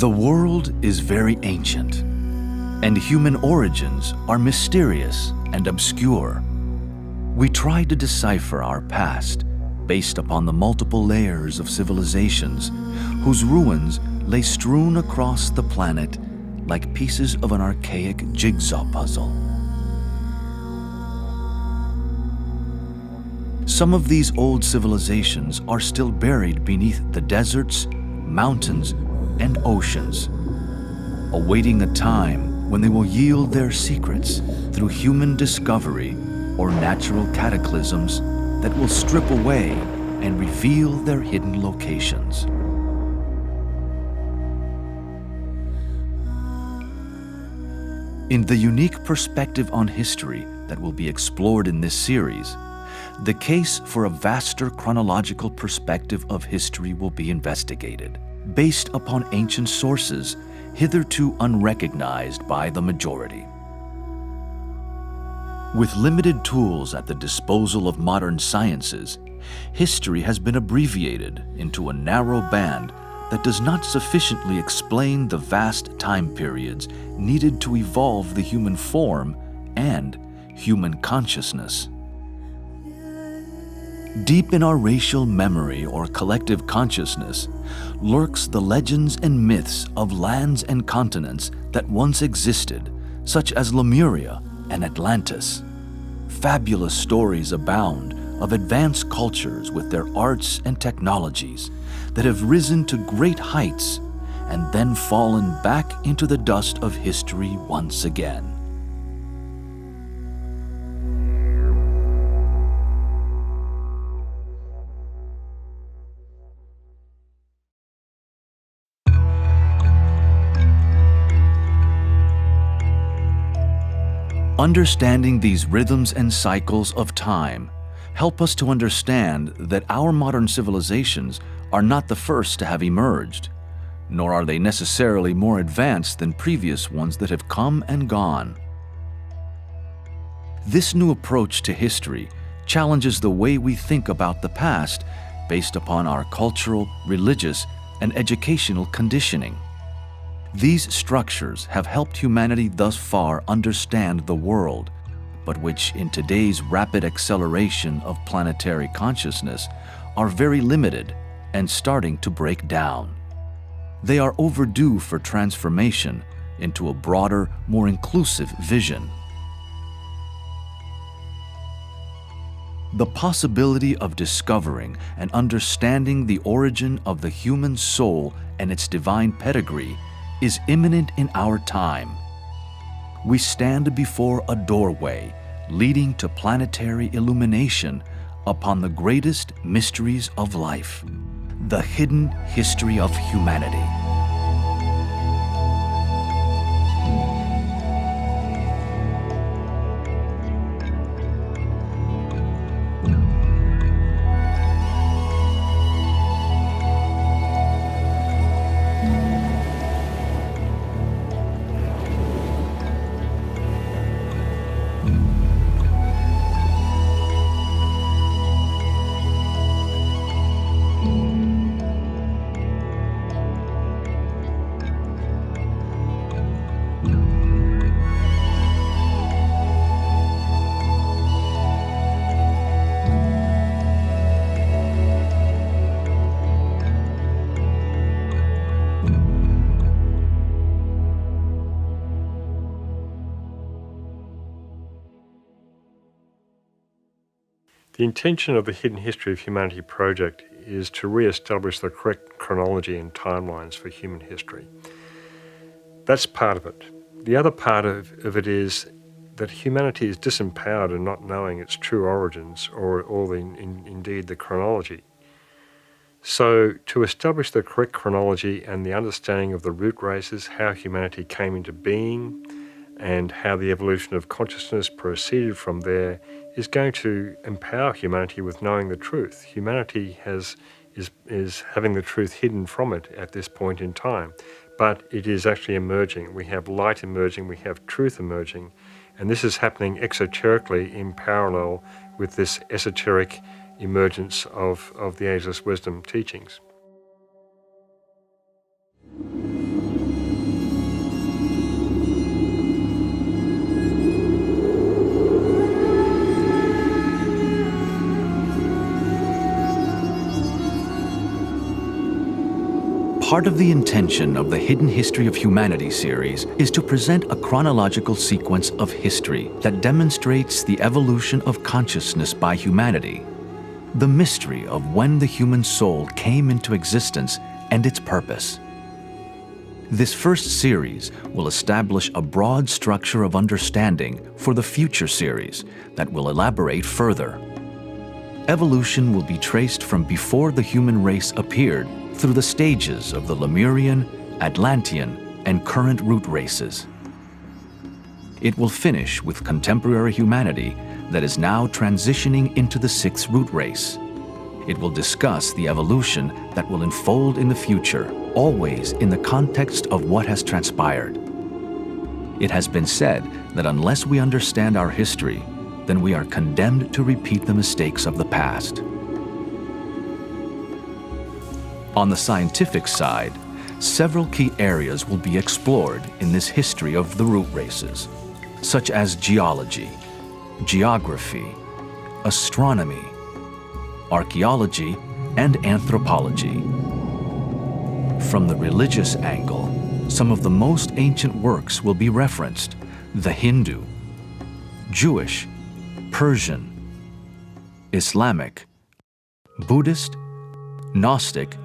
The world is very ancient, and human origins are mysterious and obscure. We try to decipher our past based upon the multiple layers of civilizations whose ruins lay strewn across the planet like pieces of an archaic jigsaw puzzle. Some of these old civilizations are still buried beneath the deserts, mountains, and oceans, awaiting a time when they will yield their secrets through human discovery or natural cataclysms that will strip away and reveal their hidden locations. In the unique perspective on history that will be explored in this series, the case for a vaster chronological perspective of history will be investigated, based upon ancient sources hitherto unrecognized by the majority. With limited tools at the disposal of modern sciences, history has been abbreviated into a narrow band that does not sufficiently explain the vast time periods needed to evolve the human form and human consciousness. Deep in our racial memory or collective consciousness lurks the legends and myths of lands and continents that once existed, such as Lemuria and Atlantis. Fabulous stories abound of advanced cultures with their arts and technologies that have risen to great heights and then fallen back into the dust of history once again. Understanding these rhythms and cycles of time help us to understand that our modern civilizations are not the first to have emerged, nor are they necessarily more advanced than previous ones that have come and gone. This new approach to history challenges the way we think about the past based upon our cultural, religious, and educational conditioning. These structures have helped humanity thus far understand the world, but which in today's rapid acceleration of planetary consciousness are very limited and starting to break down. They are overdue for transformation into a broader, more inclusive vision. The possibility of discovering and understanding the origin of the human soul and its divine pedigree is imminent in our time. We stand before a doorway leading to planetary illumination upon the greatest mysteries of life, the hidden history of humanity. The intention of the Hidden History of Humanity project is to re-establish the correct chronology and timelines for human history. That's part of it. The other part of it is that humanity is disempowered in not knowing its true origins or indeed the chronology. So to establish the correct chronology and the understanding of the root races, how humanity came into being, and how the evolution of consciousness proceeded from there, is going to empower humanity with knowing the truth. Humanity is having the truth hidden from it at this point in time, but it is actually emerging. We have light emerging, we have truth emerging, and this is happening exoterically in parallel with this esoteric emergence of the Ageless Wisdom teachings. Part of the intention of the Hidden History of Humanity series is to present a chronological sequence of history that demonstrates the evolution of consciousness by humanity, the mystery of when the human soul came into existence and its purpose. This first series will establish a broad structure of understanding for the future series that will elaborate further. Evolution will be traced from before the human race appeared through the stages of the Lemurian, Atlantean, and current root races. It will finish with contemporary humanity that is now transitioning into the sixth root race. It will discuss the evolution that will unfold in the future, always in the context of what has transpired. It has been said that unless we understand our history, then we are condemned to repeat the mistakes of the past. On the scientific side, several key areas will be explored in this history of the root races, such as geology, geography, astronomy, archaeology, and anthropology. From the religious angle, some of the most ancient works will be referenced: the Hindu, Jewish, Persian, Islamic, Buddhist, Gnostic,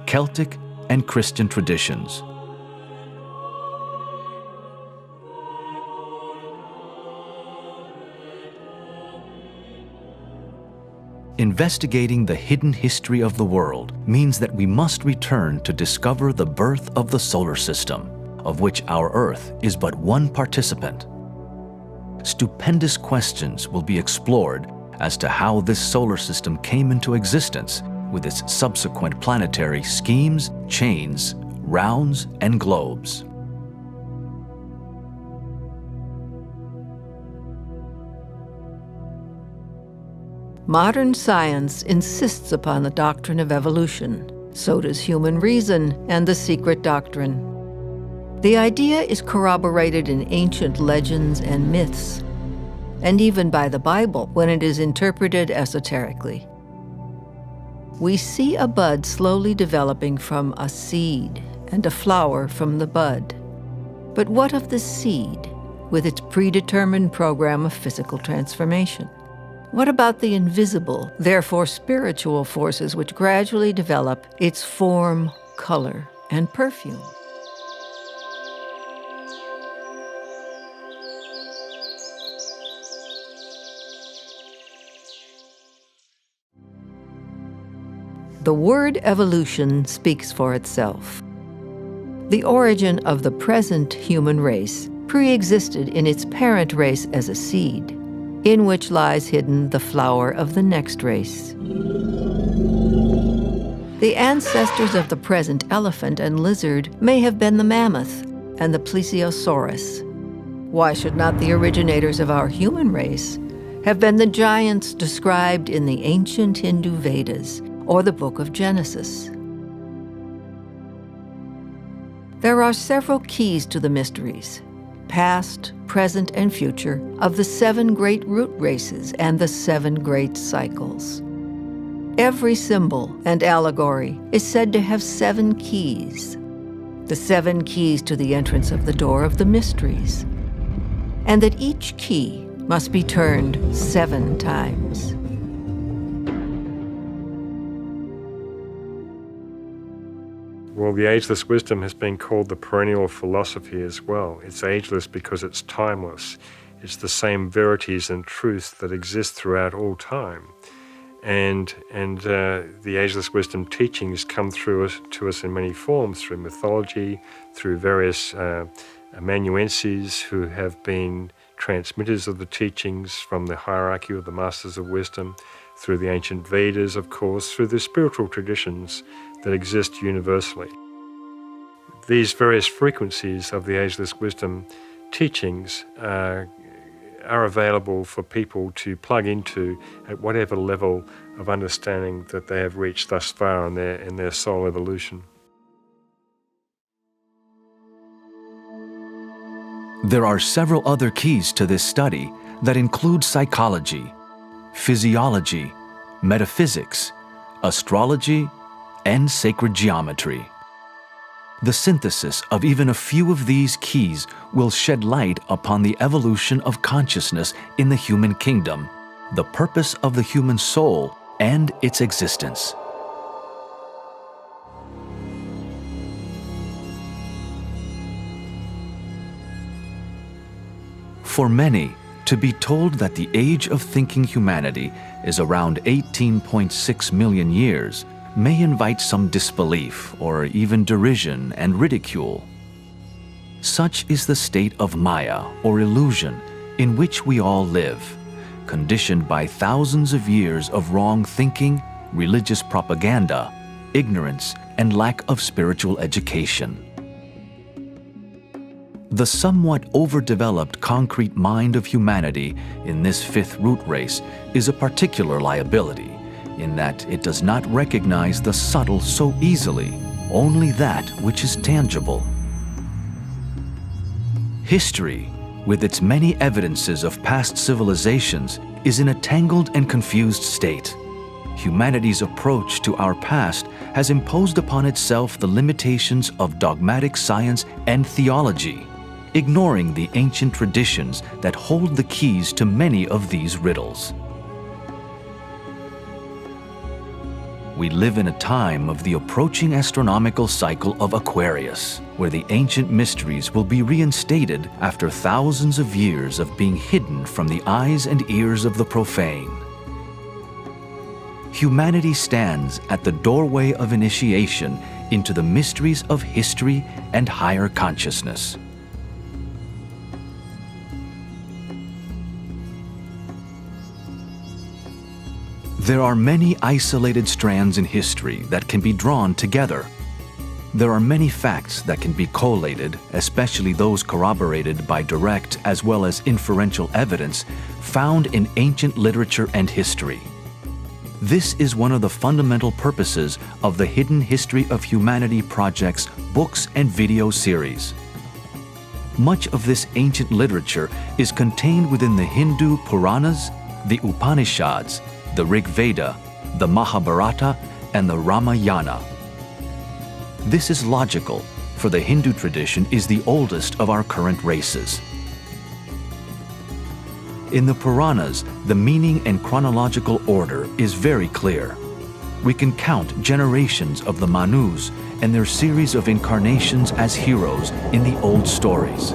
Celtic, and Christian traditions. Investigating the hidden history of the world means that we must return to discover the birth of the solar system, of which our Earth is but one participant. Stupendous questions will be explored as to how this solar system came into existence, with its subsequent planetary schemes, chains, rounds, and globes. Modern science insists upon the doctrine of evolution. So does human reason and the secret doctrine. The idea is corroborated in ancient legends and myths, and even by the Bible when it is interpreted esoterically. We see a bud slowly developing from a seed and a flower from the bud. But what of the seed with its predetermined program of physical transformation? What about the invisible, therefore spiritual forces which gradually develop its form, color, and perfume? The word evolution speaks for itself. The origin of the present human race pre-existed in its parent race as a seed, in which lies hidden the flower of the next race. The ancestors of the present elephant and lizard may have been the mammoth and the plesiosaurus. Why should not the originators of our human race have been the giants described in the ancient Hindu Vedas or the Book of Genesis? There are several keys to the mysteries, past, present, and future, of the 7 great root races and the 7 great cycles. Every symbol and allegory is said to have 7 keys, the 7 keys to the entrance of the door of the mysteries, and that each key must be turned 7 times. Well, the ageless wisdom has been called the perennial philosophy as well. It's ageless because it's timeless. It's the same verities and truths that exist throughout all time. And the ageless wisdom teachings come to us in many forms, through mythology, through various amanuenses who have been transmitters of the teachings from the hierarchy of the masters of wisdom, through the ancient Vedas, of course, through the spiritual traditions that exist universally. These various frequencies of the ageless wisdom teachings are available for people to plug into at whatever level of understanding that they have reached thus far in their soul evolution. There are several other keys to this study that include psychology, physiology, metaphysics, astrology, and sacred geometry. The synthesis of even a few of these keys will shed light upon the evolution of consciousness in the human kingdom, the purpose of the human soul, and its existence. For many, to be told that the age of thinking humanity is around 18.6 million years may invite some disbelief or even derision and ridicule. Such is the state of Maya, or illusion, in which we all live, conditioned by thousands of years of wrong thinking, religious propaganda, ignorance, and lack of spiritual education. The somewhat overdeveloped concrete mind of humanity in this fifth root race is a particular liability, in that it does not recognize the subtle so easily, only that which is tangible. History, with its many evidences of past civilizations, is in a tangled and confused state. Humanity's approach to our past has imposed upon itself the limitations of dogmatic science and theology, ignoring the ancient traditions that hold the keys to many of these riddles. We live in a time of the approaching astronomical cycle of Aquarius, where the ancient mysteries will be reinstated after thousands of years of being hidden from the eyes and ears of the profane. Humanity stands at the doorway of initiation into the mysteries of history and higher consciousness. There are many isolated strands in history that can be drawn together. There are many facts that can be collated, especially those corroborated by direct as well as inferential evidence found in ancient literature and history. This is one of the fundamental purposes of the Hidden History of Humanity Project's books and video series. Much of this ancient literature is contained within the Hindu Puranas, the Upanishads, the Rig Veda, the Mahabharata, and the Ramayana. This is logical, for the Hindu tradition is the oldest of our current races. In the Puranas, the meaning and chronological order is very clear. We can count generations of the Manus and their series of incarnations as heroes in the old stories.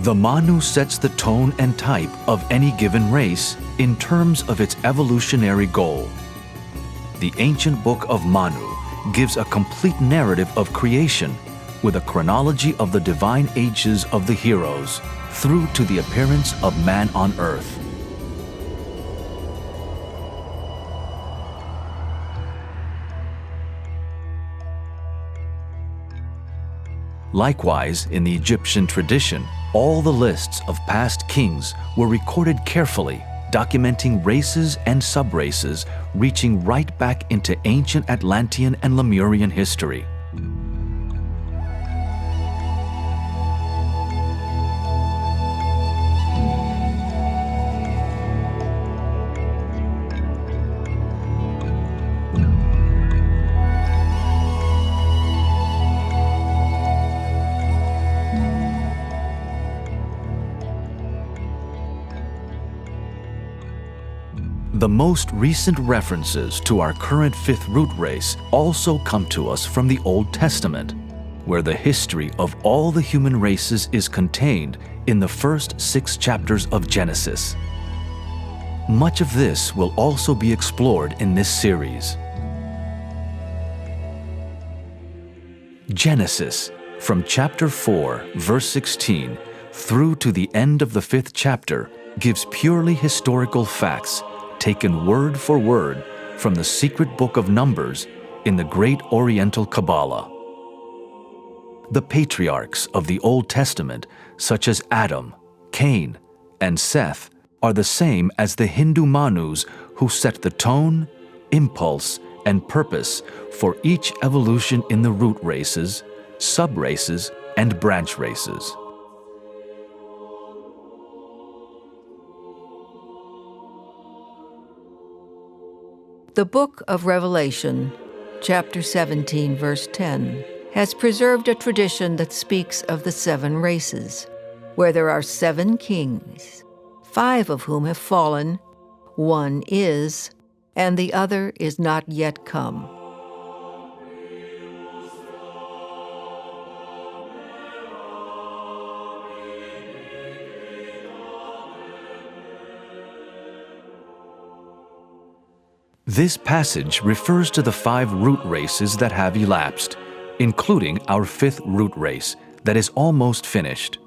The Manu sets the tone and type of any given race in terms of its evolutionary goal. The ancient book of Manu gives a complete narrative of creation with a chronology of the divine ages of the heroes through to the appearance of man on earth. Likewise, in the Egyptian tradition, all the lists of past kings were recorded carefully, documenting races and subraces reaching right back into ancient Atlantean and Lemurian history. The most recent references to our current fifth root race also come to us from the Old Testament, where the history of all the human races is contained in the first 6 chapters of Genesis. Much of this will also be explored in this series. Genesis, from chapter 4, verse 16, through to the end of the 5th chapter, gives purely historical facts taken word for word from the secret book of Numbers in the Great Oriental Kabbalah. The patriarchs of the Old Testament, such as Adam, Cain, and Seth, are the same as the Hindu Manus who set the tone, impulse, and purpose for each evolution in the root races, sub-races, and branch races. The Book of Revelation chapter 17, verse 10, has preserved a tradition that speaks of the 7 races, where there are 7 kings, 5 of whom have fallen, 1 is, and the other is not yet come. This passage refers to the 5 root races that have elapsed, including our 5th root race that is almost finished.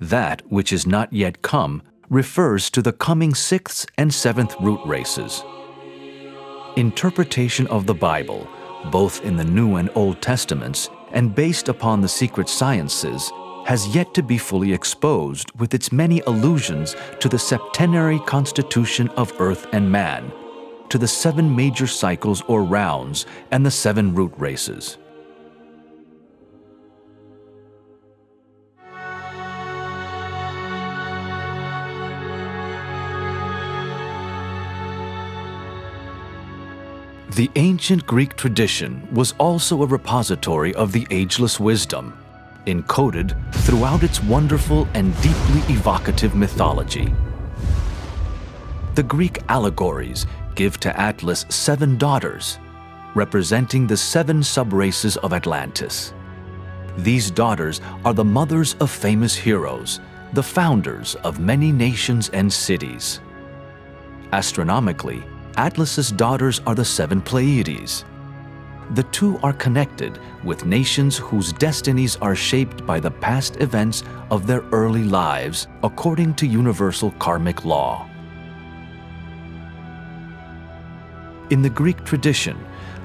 That which is not yet come refers to the coming 6th and 7th root races. Interpretation of the Bible, both in the New and Old Testaments and based upon the secret sciences, has yet to be fully exposed with its many allusions to the septenary constitution of earth and man, to the 7 major cycles or rounds and the 7 root races. The ancient Greek tradition was also a repository of the ageless wisdom, encoded throughout its wonderful and deeply evocative mythology. The Greek allegories give to Atlas 7 daughters, representing the 7 subraces of Atlantis. These daughters are the mothers of famous heroes, the founders of many nations and cities. Astronomically, Atlas's daughters are the 7 Pleiades. The 2 are connected with nations whose destinies are shaped by the past events of their early lives according to universal karmic law. In the Greek tradition,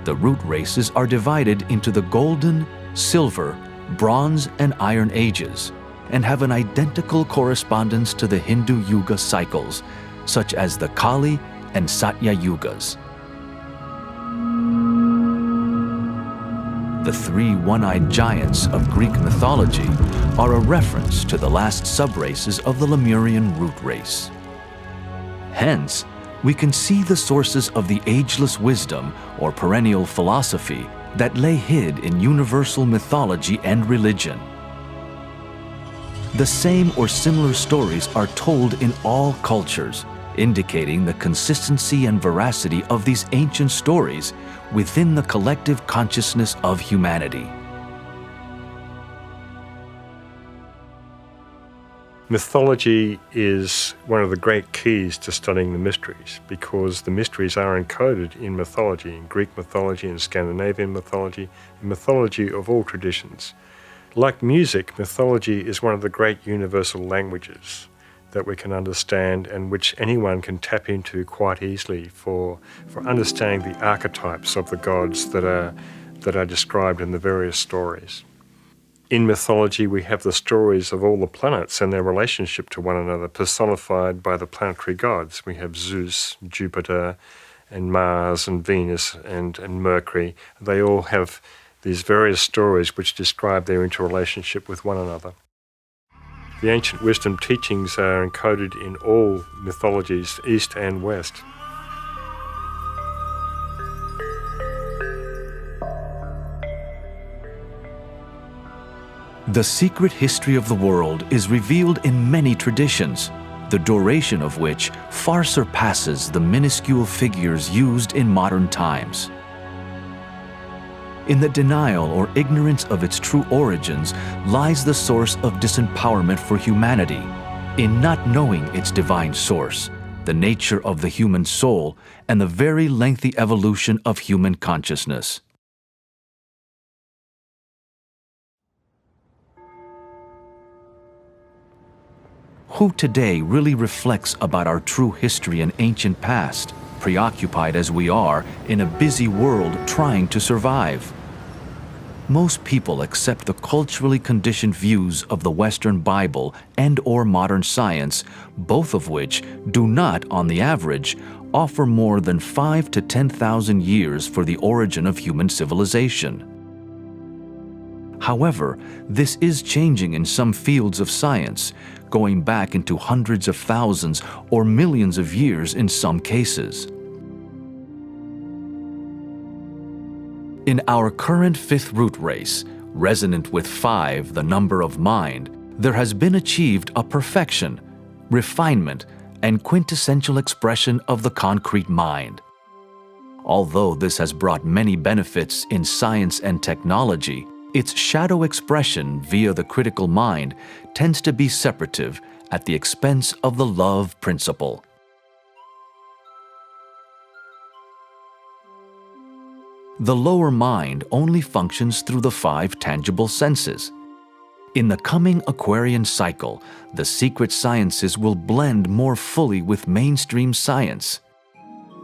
the root races are divided into the Golden, Silver, Bronze, and Iron Ages, and have an identical correspondence to the Hindu Yuga cycles, such as the Kali and Satya Yugas. The 3 one-eyed giants of Greek mythology are a reference to the last subraces of the Lemurian root race. Hence, we can see the sources of the ageless wisdom or perennial philosophy that lay hid in universal mythology and religion. The same or similar stories are told in all cultures, indicating the consistency and veracity of these ancient stories within the collective consciousness of humanity. Mythology is one of the great keys to studying the mysteries, because the mysteries are encoded in mythology, in Greek mythology, in Scandinavian mythology, in mythology of all traditions. Like music, mythology is one of the great universal languages that we can understand and which anyone can tap into quite easily for understanding the archetypes of the gods that are described in the various stories. In mythology, we have the stories of all the planets and their relationship to one another, personified by the planetary gods. We have Zeus, Jupiter, and Mars, and Venus, and Mercury. They all have these various stories which describe their interrelationship with one another. The ancient wisdom teachings are encoded in all mythologies, East and West. The secret history of the world is revealed in many traditions, the duration of which far surpasses the minuscule figures used in modern times. In the denial or ignorance of its true origins lies the source of disempowerment for humanity, in not knowing its divine source, the nature of the human soul, and the very lengthy evolution of human consciousness. Who today really reflects about our true history and ancient past, preoccupied as we are in a busy world trying to survive? Most people accept the culturally conditioned views of the Western Bible and/or modern science, both of which do not, on the average, offer more than 5,000 to 10,000 years for the origin of human civilization. However, this is changing in some fields of science, going back into hundreds of thousands or millions of years in some cases. In our current fifth root race, resonant with 5, the number of mind, there has been achieved a perfection, refinement, and quintessential expression of the concrete mind. Although this has brought many benefits in science and technology, its shadow expression via the critical mind tends to be separative at the expense of the love principle. The lower mind only functions through the 5 tangible senses. In the coming Aquarian cycle, the secret sciences will blend more fully with mainstream science.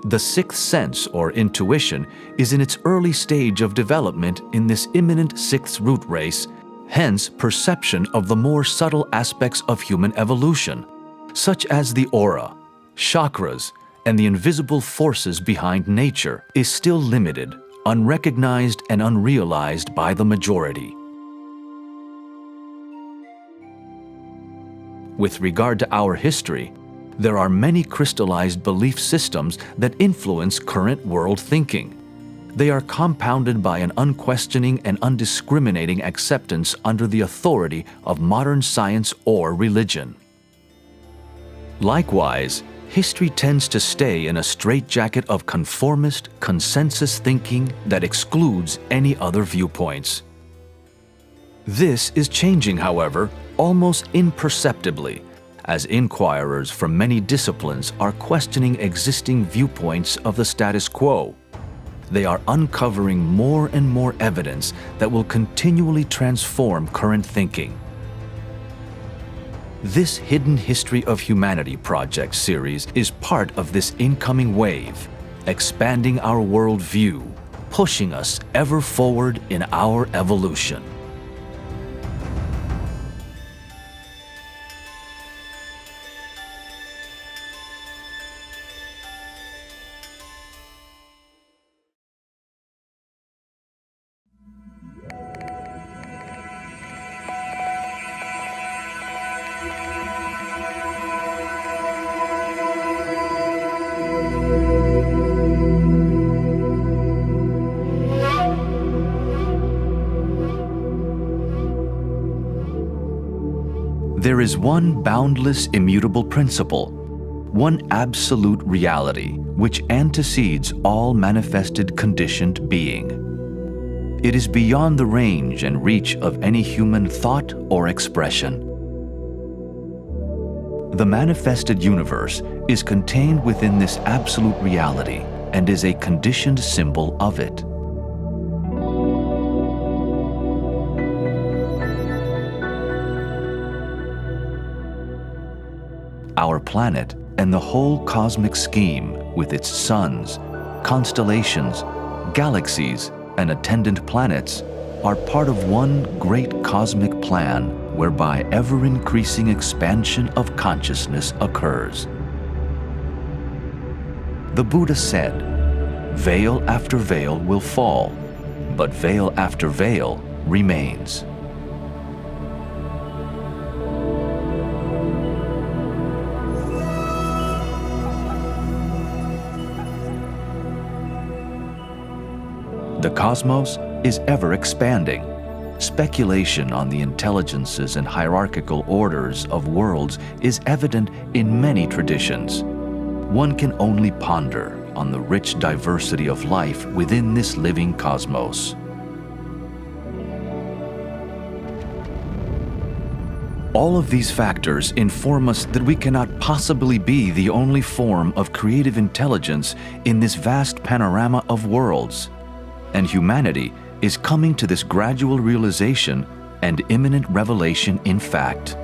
The 6th sense, or intuition, is in its early stage of development in this imminent 6th root race, hence perception of the more subtle aspects of human evolution, such as the aura, chakras, and the invisible forces behind nature, is still limited, unrecognized, and unrealized by the majority. With regard to our history, there are many crystallized belief systems that influence current world thinking. They are compounded by an unquestioning and undiscriminating acceptance under the authority of modern science or religion. Likewise, history tends to stay in a straitjacket of conformist, consensus thinking that excludes any other viewpoints. This is changing, however, almost imperceptibly, as inquirers from many disciplines are questioning existing viewpoints of the status quo. They are uncovering more and more evidence that will continually transform current thinking. This Hidden History of Humanity project series is part of this incoming wave, expanding our worldview, pushing us ever forward in our evolution. There is one boundless, immutable principle, one absolute reality which antecedes all manifested conditioned being. It is beyond the range and reach of any human thought or expression. The manifested universe is contained within this absolute reality and is a conditioned symbol of it. Our planet and the whole cosmic scheme, with its suns, constellations, galaxies, and attendant planets, are part of one great cosmic plan whereby ever-increasing expansion of consciousness occurs. The Buddha said, "Veil after veil will fall, but veil after veil remains." The cosmos is ever expanding. Speculation on the intelligences and hierarchical orders of worlds is evident in many traditions. One can only ponder on the rich diversity of life within this living cosmos. All of these factors inform us that we cannot possibly be the only form of creative intelligence in this vast panorama of worlds. And humanity is coming to this gradual realization and imminent revelation in fact.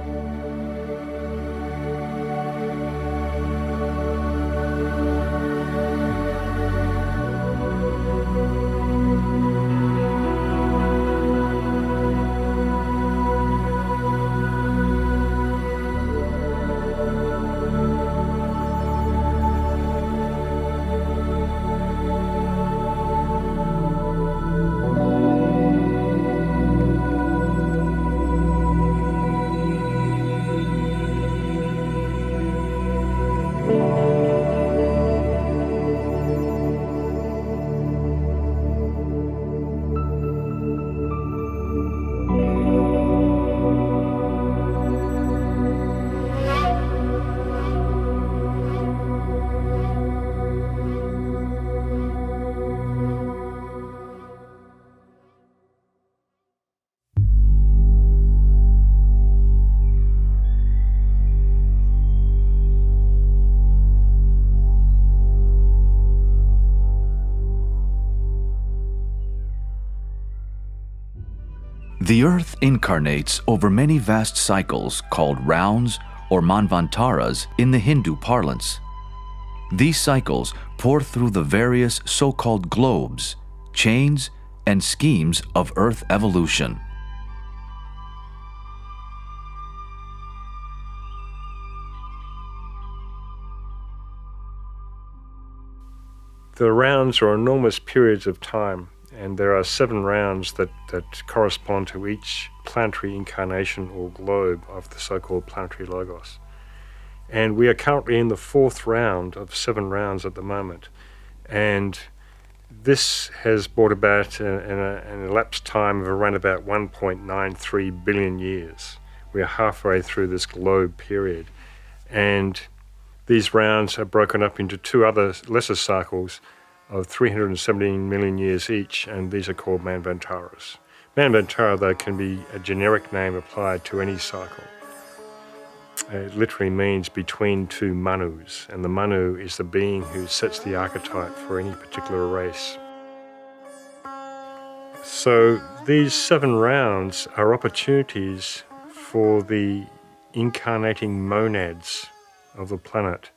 The Earth incarnates over many vast cycles called rounds or manvantaras in the Hindu parlance. These cycles pour through the various so-called globes, chains, and schemes of Earth evolution. The rounds are enormous periods of time, and there are 7 rounds that correspond to each planetary incarnation or globe of the so-called planetary logos. And we are currently in the 4th round of 7 rounds at the moment. And this has brought about an elapsed time of around about 1.93 billion years. We are halfway through this globe period. And these rounds are broken up into 2 other lesser cycles of 317 million years each, and these are called manvantaras. Manvantara, though, can be a generic name applied to any cycle. It literally means between 2 manus, and the manu is the being who sets the archetype for any particular race. So these 7 rounds are opportunities for the incarnating monads of the planet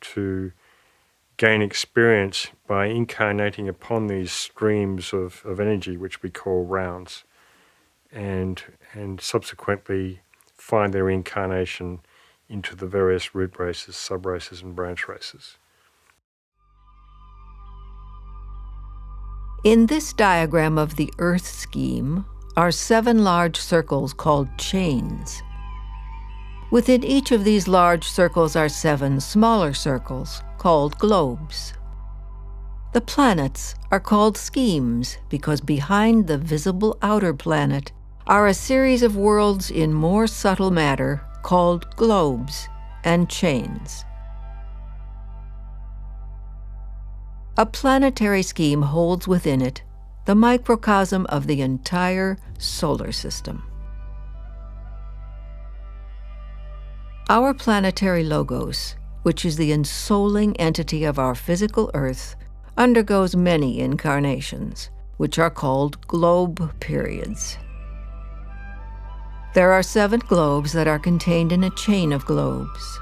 to gain experience by incarnating upon these streams of energy, which we call rounds, and subsequently find their incarnation into the various root races, sub-races, and branch races. In this diagram of the Earth scheme are 7 large circles called chains. Within each of these large circles are 7 smaller circles called globes. The planets are called schemes because behind the visible outer planet are a series of worlds in more subtle matter called globes and chains. A planetary scheme holds within it the microcosm of the entire solar system. Our planetary logos, which is the ensouling entity of our physical Earth, undergoes many incarnations, which are called globe periods. There are 7 globes that are contained in a chain of globes.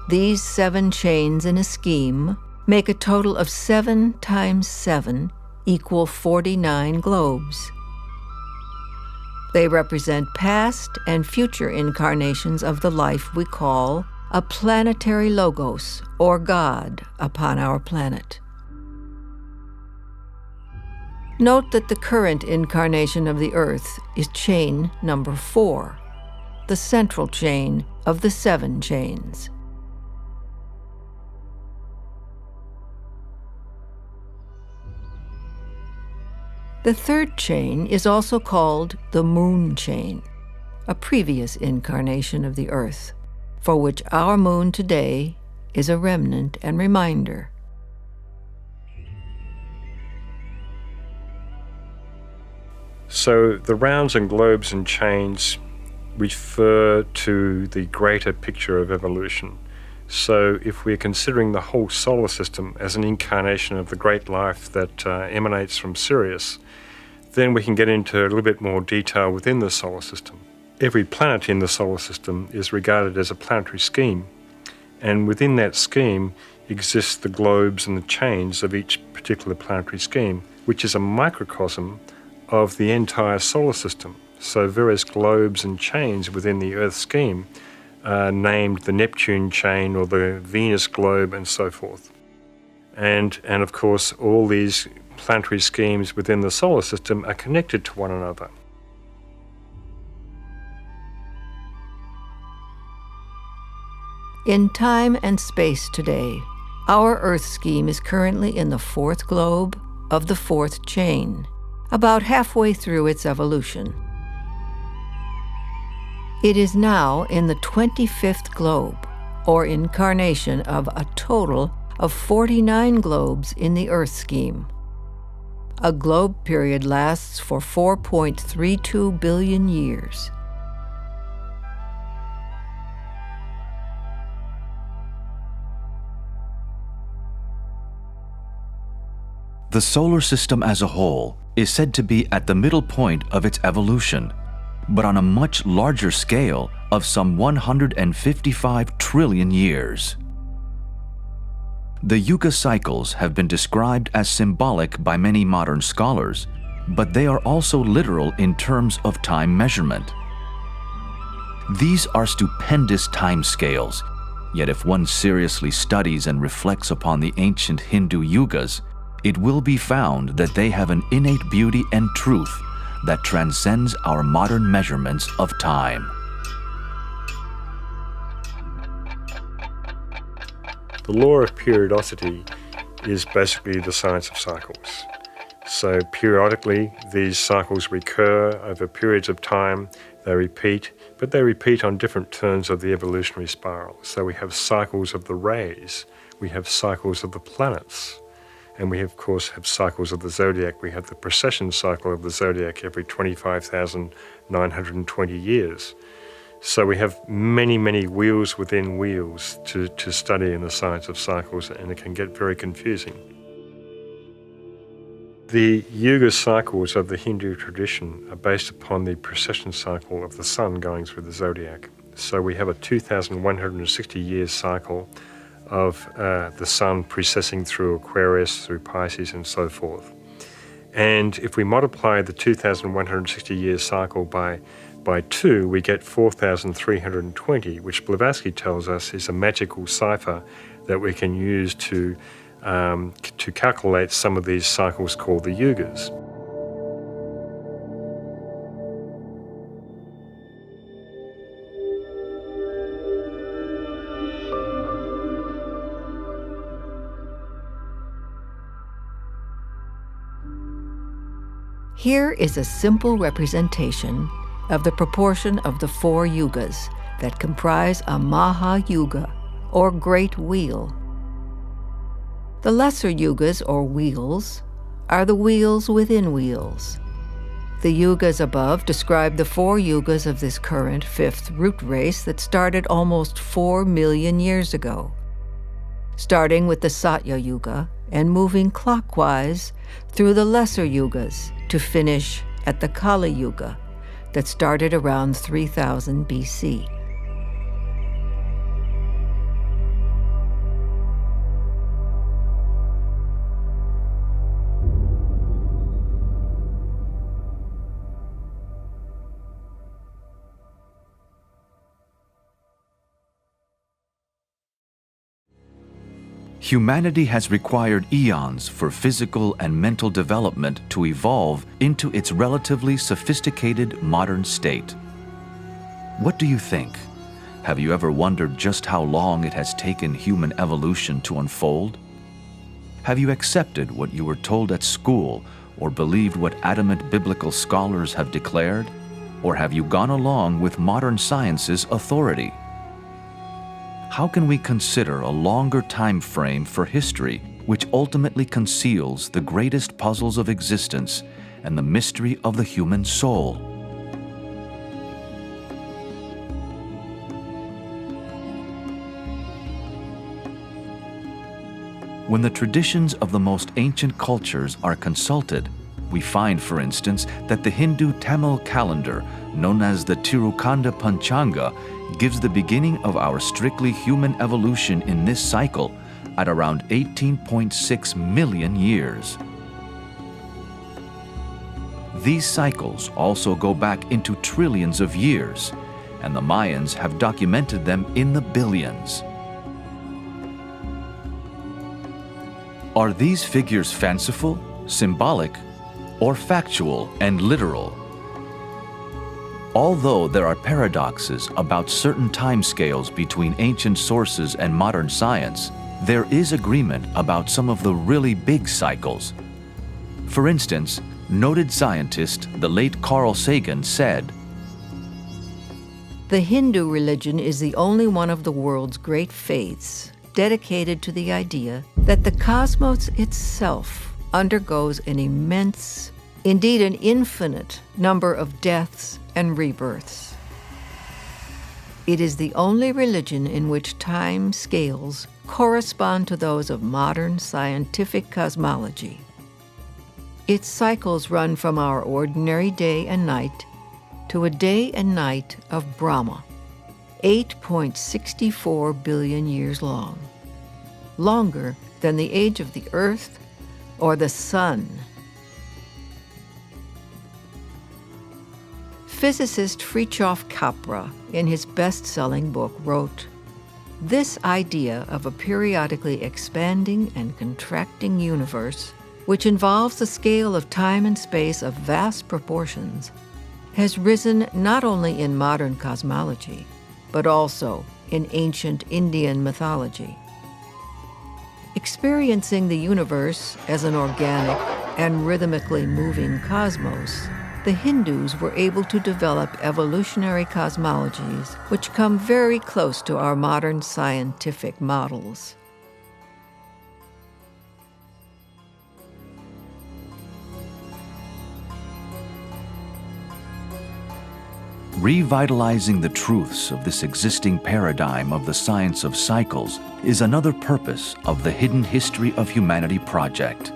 These 7 chains in a scheme make a total of 7 times 7 equal 49 globes. They represent past and future incarnations of the life we call a planetary logos, or God, upon our planet. Note that the current incarnation of the Earth is chain number 4, the central chain of the 7 chains. The 3rd chain is also called the moon chain, a previous incarnation of the Earth, for which our moon today is a remnant and reminder. So the rounds and globes and chains refer to the greater picture of evolution. So if we're considering the whole solar system as an incarnation of the great life that emanates from Sirius, then we can get into a little bit more detail within the solar system. Every planet in the solar system is regarded as a planetary scheme, and within that scheme exists the globes and the chains of each particular planetary scheme, which is a microcosm of the entire solar system. So various globes and chains within the Earth scheme are named the Neptune chain or the Venus globe and so forth. And of course, all these planetary schemes within the solar system are connected to one another. In time and space today, our Earth scheme is currently in the 4th globe of the 4th chain, about halfway through its evolution. It is now in the 25th globe, or incarnation of a total of 49 globes in the Earth scheme. A globe period lasts for 4.32 billion years. The solar system as a whole is said to be at the middle point of its evolution, but on a much larger scale of some 155 trillion years. The Yuga cycles have been described as symbolic by many modern scholars, but they are also literal in terms of time measurement. These are stupendous timescales, yet if one seriously studies and reflects upon the ancient Hindu yugas, it will be found that they have an innate beauty and truth that transcends our modern measurements of time. The law of periodicity is basically the science of cycles. So periodically, these cycles recur over periods of time, they repeat, but they repeat on different turns of the evolutionary spiral. So we have cycles of the rays, we have cycles of the planets, and we of course have cycles of the zodiac. We have the precession cycle of the zodiac every 25,920 years. So we have many, many wheels within wheels to study in the science of cycles, and it can get very confusing. The Yuga cycles of the Hindu tradition are based upon the precession cycle of the sun going through the zodiac. So we have a 2,160 year cycle of the sun precessing through Aquarius, through Pisces, and so forth. And if we multiply the 2,160 year cycle by 2, we get 4,320, which Blavatsky tells us is a magical cipher that we can use to calculate some of these cycles called the yugas. Here is a simple representation of the proportion of the 4 yugas that comprise a Maha-yuga, or Great Wheel. The lesser yugas, or wheels, are the wheels within wheels. The yugas above describe the 4 yugas of this current 5th root race that started almost 4 million years ago, starting with the Satya Yuga and moving clockwise through the lesser yugas to finish at the Kali Yuga that started around 3000 BC. Humanity has required eons for physical and mental development to evolve into its relatively sophisticated modern state. What do you think? Have you ever wondered just how long it has taken human evolution to unfold? Have you accepted what you were told at school or believed what adamant biblical scholars have declared? Or have you gone along with modern science's authority? How can we consider a longer time frame for history which ultimately conceals the greatest puzzles of existence and the mystery of the human soul? When the traditions of the most ancient cultures are consulted, we find, for instance, that the Hindu Tamil calendar, known as the Tirukanda Panchanga, gives the beginning of our strictly human evolution in this cycle at around 18.6 million years. These cycles also go back into trillions of years, and the Mayans have documented them in the billions. Are these figures fanciful, symbolic, or factual and literal? Although there are paradoxes about certain timescales between ancient sources and modern science, there is agreement about some of the really big cycles. For instance, noted scientist, the late Carl Sagan, said, "The Hindu religion is the only one of the world's great faiths dedicated to the idea that the cosmos itself undergoes an immense, indeed an infinite, number of deaths and rebirths. It is the only religion in which time scales correspond to those of modern scientific cosmology. Its cycles run from our ordinary day and night to a day and night of Brahma, 8.64 billion years long, longer than the age of the Earth or the Sun. Physicist Fritjof Capra, in his best-selling book, wrote, "This idea of a periodically expanding and contracting universe, which involves a scale of time and space of vast proportions, has risen not only in modern cosmology, but also in ancient Indian mythology. Experiencing the universe as an organic and rhythmically moving cosmos, the Hindus were able to develop evolutionary cosmologies which come very close to our modern scientific models." Revitalizing the truths of this existing paradigm of the science of cycles is another purpose of the Hidden History of Humanity project.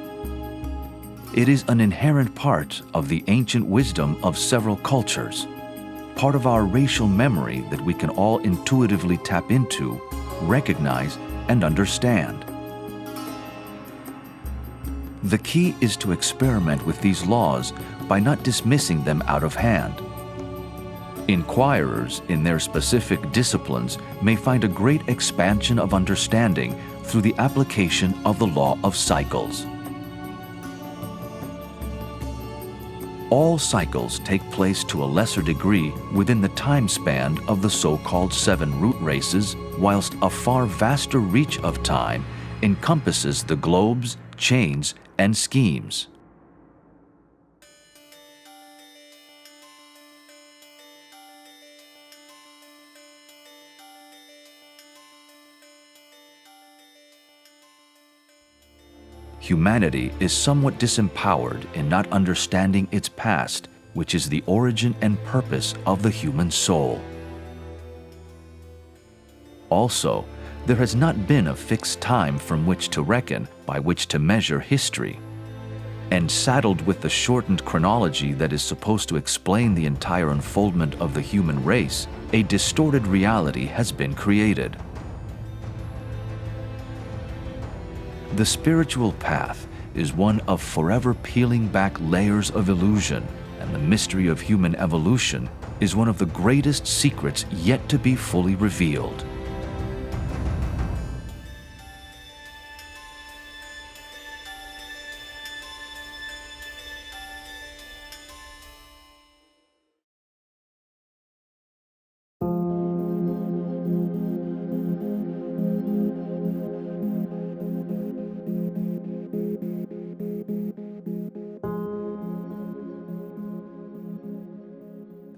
It is an inherent part of the ancient wisdom of several cultures, part of our racial memory that we can all intuitively tap into, recognize, and understand. The key is to experiment with these laws by not dismissing them out of hand. Inquirers in their specific disciplines may find a great expansion of understanding through the application of the law of cycles. All cycles take place to a lesser degree within the time span of the so-called 7 root races, whilst a far vaster reach of time encompasses the globes, chains, and schemes. Humanity is somewhat disempowered in not understanding its past, which is the origin and purpose of the human soul. Also, there has not been a fixed time from which to reckon, by which to measure history. And saddled with the shortened chronology that is supposed to explain the entire unfoldment of the human race, a distorted reality has been created. The spiritual path is one of forever peeling back layers of illusion, and the mystery of human evolution is one of the greatest secrets yet to be fully revealed.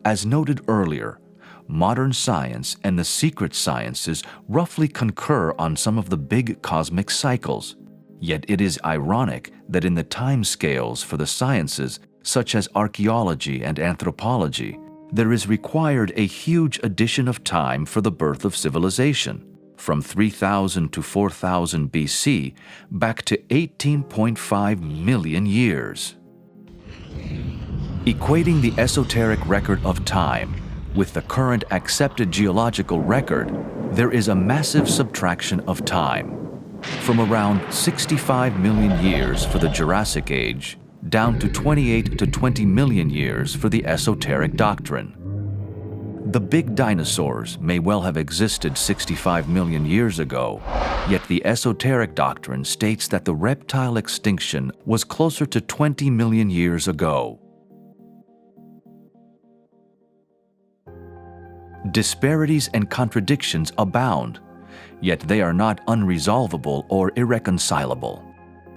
As noted earlier, modern science and the secret sciences roughly concur on some of the big cosmic cycles. Yet it is ironic that in the time scales for the sciences, such as archaeology and anthropology, there is required a huge addition of time for the birth of civilization, from 3000 to 4000 BC back to 18.5 million years. Equating the esoteric record of time with the current accepted geological record, there is a massive subtraction of time, from around 65 million years for the Jurassic Age down to 28 to 20 million years for the esoteric doctrine. The big dinosaurs may well have existed 65 million years ago, yet the esoteric doctrine states that the reptile extinction was closer to 20 million years ago. Disparities and contradictions abound, yet they are not unresolvable or irreconcilable.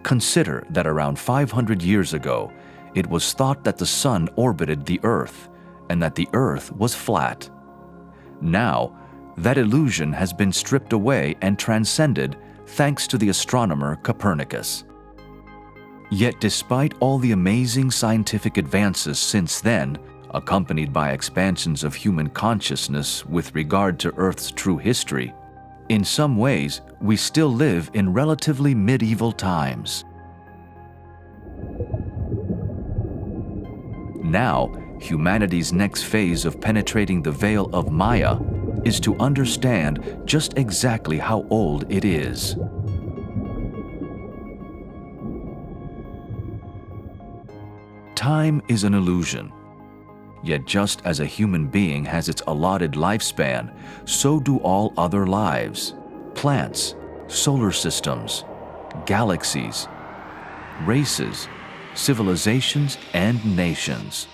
Consider that around 500 years ago, it was thought that the sun orbited the Earth and that the Earth was flat. Now, that illusion has been stripped away and transcended thanks to the astronomer Copernicus. Yet despite all the amazing scientific advances since then, accompanied by expansions of human consciousness with regard to Earth's true history, in some ways we still live in relatively medieval times. Now, humanity's next phase of penetrating the veil of Maya is to understand just exactly how old it is. Time is an illusion. Yet just as a human being has its allotted lifespan, so do all other lives: plants, solar systems, galaxies, races, civilizations, and nations.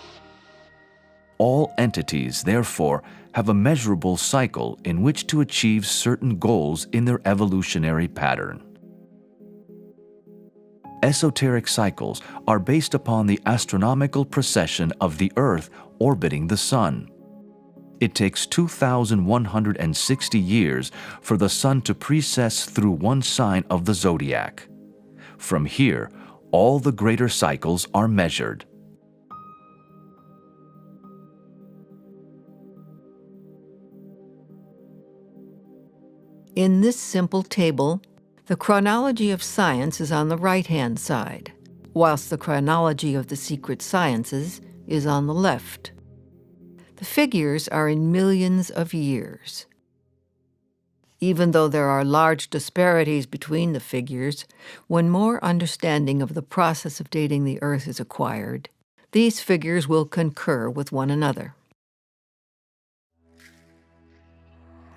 All entities, therefore, have a measurable cycle in which to achieve certain goals in their evolutionary pattern. Esoteric cycles are based upon the astronomical precession of the Earth orbiting the Sun. It takes 2,160 years for the Sun to precess through one sign of the zodiac. From here, all the greater cycles are measured. In this simple table, the chronology of science is on the right-hand side, whilst the chronology of the secret sciences is on the left. The figures are in millions of years. Even though there are large disparities between the figures, when more understanding of the process of dating the Earth is acquired, these figures will concur with one another.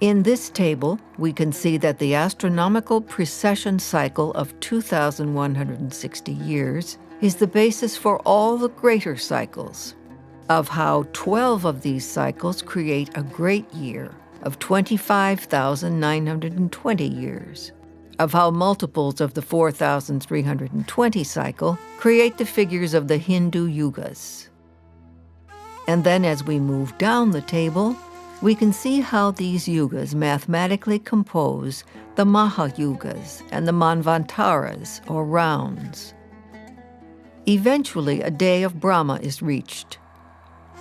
In this table, we can see that the astronomical precession cycle of 2,160 years is the basis for all the greater cycles, of how 12 of these cycles create a great year of 25,920 years, of how multiples of the 4,320 cycle create the figures of the Hindu yugas. And then as we move down the table, we can see how these yugas mathematically compose the Mahayugas and the Manvantaras, or rounds. Eventually, a day of Brahma is reached,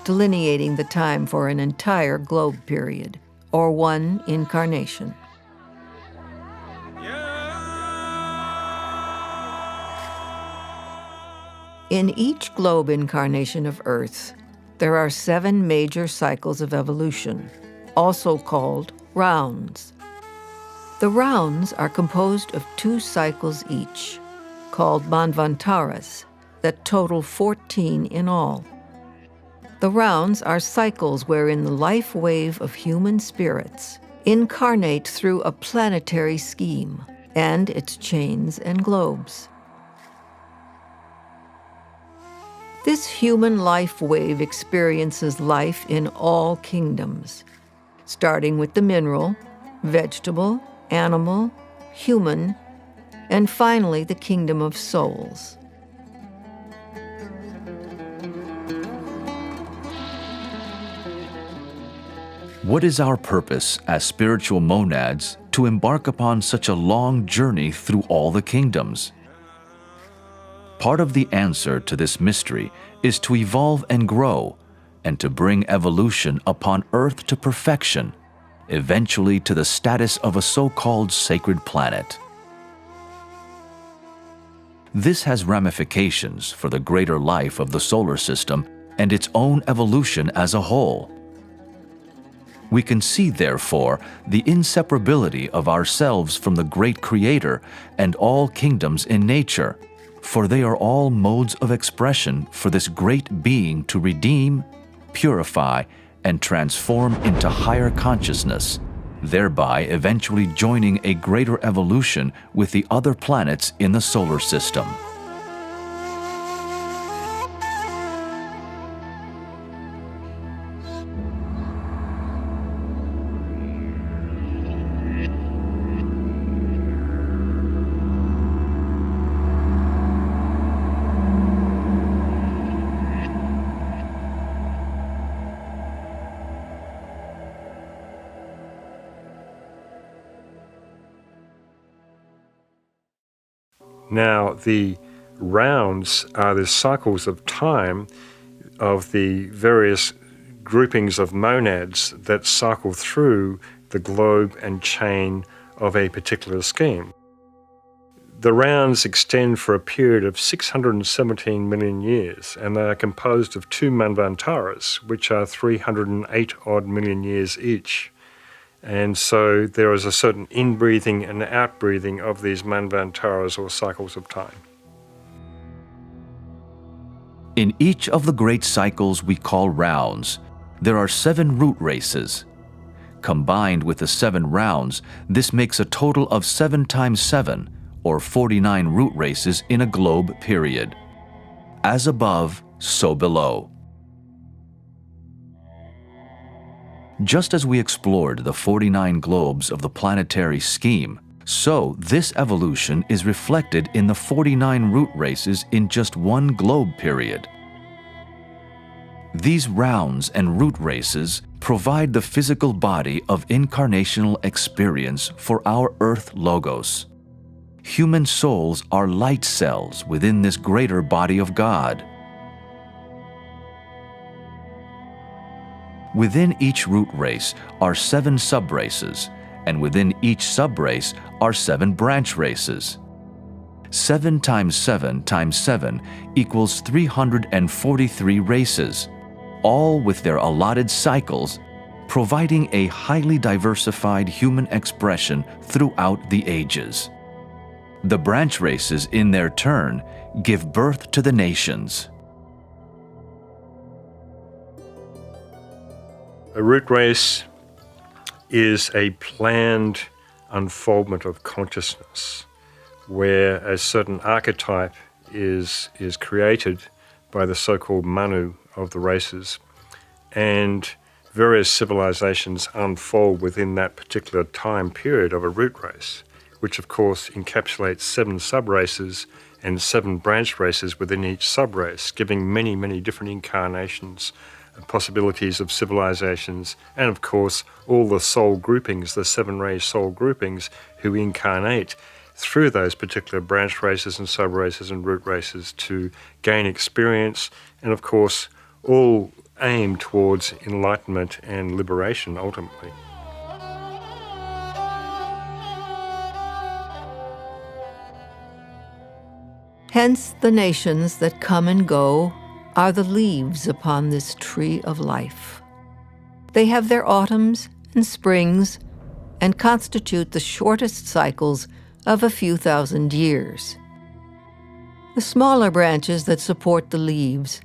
delineating the time for an entire globe period, or one incarnation. In each globe incarnation of Earth, there are 7 major cycles of evolution, also called rounds. The rounds are composed of 2 cycles each, called Manvantaras, that total 14 in all. The rounds are cycles wherein the life wave of human spirits incarnate through a planetary scheme and its chains and globes. This human life wave experiences life in all kingdoms, starting with the mineral, vegetable, animal, human, and finally the kingdom of souls. What is our purpose as spiritual monads to embark upon such a long journey through all the kingdoms? Part of the answer to this mystery is to evolve and grow, and to bring evolution upon Earth to perfection, eventually to the status of a so-called sacred planet. This has ramifications for the greater life of the solar system and its own evolution as a whole. We can see, therefore, the inseparability of ourselves from the great Creator and all kingdoms in nature, for they are all modes of expression for this great being to redeem, purify, and transform into higher consciousness, thereby eventually joining a greater evolution with the other planets in the solar system. Now, the rounds are the cycles of time of the various groupings of monads that cycle through the globe and chain of a particular scheme. The rounds extend for a period of 617 million years, and they are composed of 2 Manvantaras, which are 308 odd million years each. And so there is a certain inbreathing and outbreathing of these Manvantaras, or cycles of time. In each of the great cycles we call rounds, there are 7 root races. Combined with the 7 rounds, this makes a total of 7 times 7, or 49 root races in a globe period. As above, so below. Just as we explored the 49 globes of the planetary scheme, so this evolution is reflected in the 49 root races in just one globe period. These rounds and root races provide the physical body of incarnational experience for our Earth Logos. Human souls are light cells within this greater body of God. Within each root race are 7 subraces, and within each subrace are 7 branch races. 7 times 7 times 7 equals 343 races, all with their allotted cycles, providing a highly diversified human expression throughout the ages. The branch races, in their turn, give birth to the nations. A root race is a planned unfoldment of consciousness, where a certain archetype is created by the so-called Manu of the races, and various civilizations unfold within that particular time period of a root race, which of course encapsulates 7 subraces and 7 branch races within each subrace, giving many, many different incarnations and possibilities of civilizations, and of course all the soul groupings, the 7-ray soul groupings, who incarnate through those particular branch races and subraces and root races to gain experience, and of course all aim towards enlightenment and liberation ultimately. Hence the nations that come and go are the leaves upon this tree of life. They have their autumns and springs and constitute the shortest cycles of a few thousand years. The smaller branches that support the leaves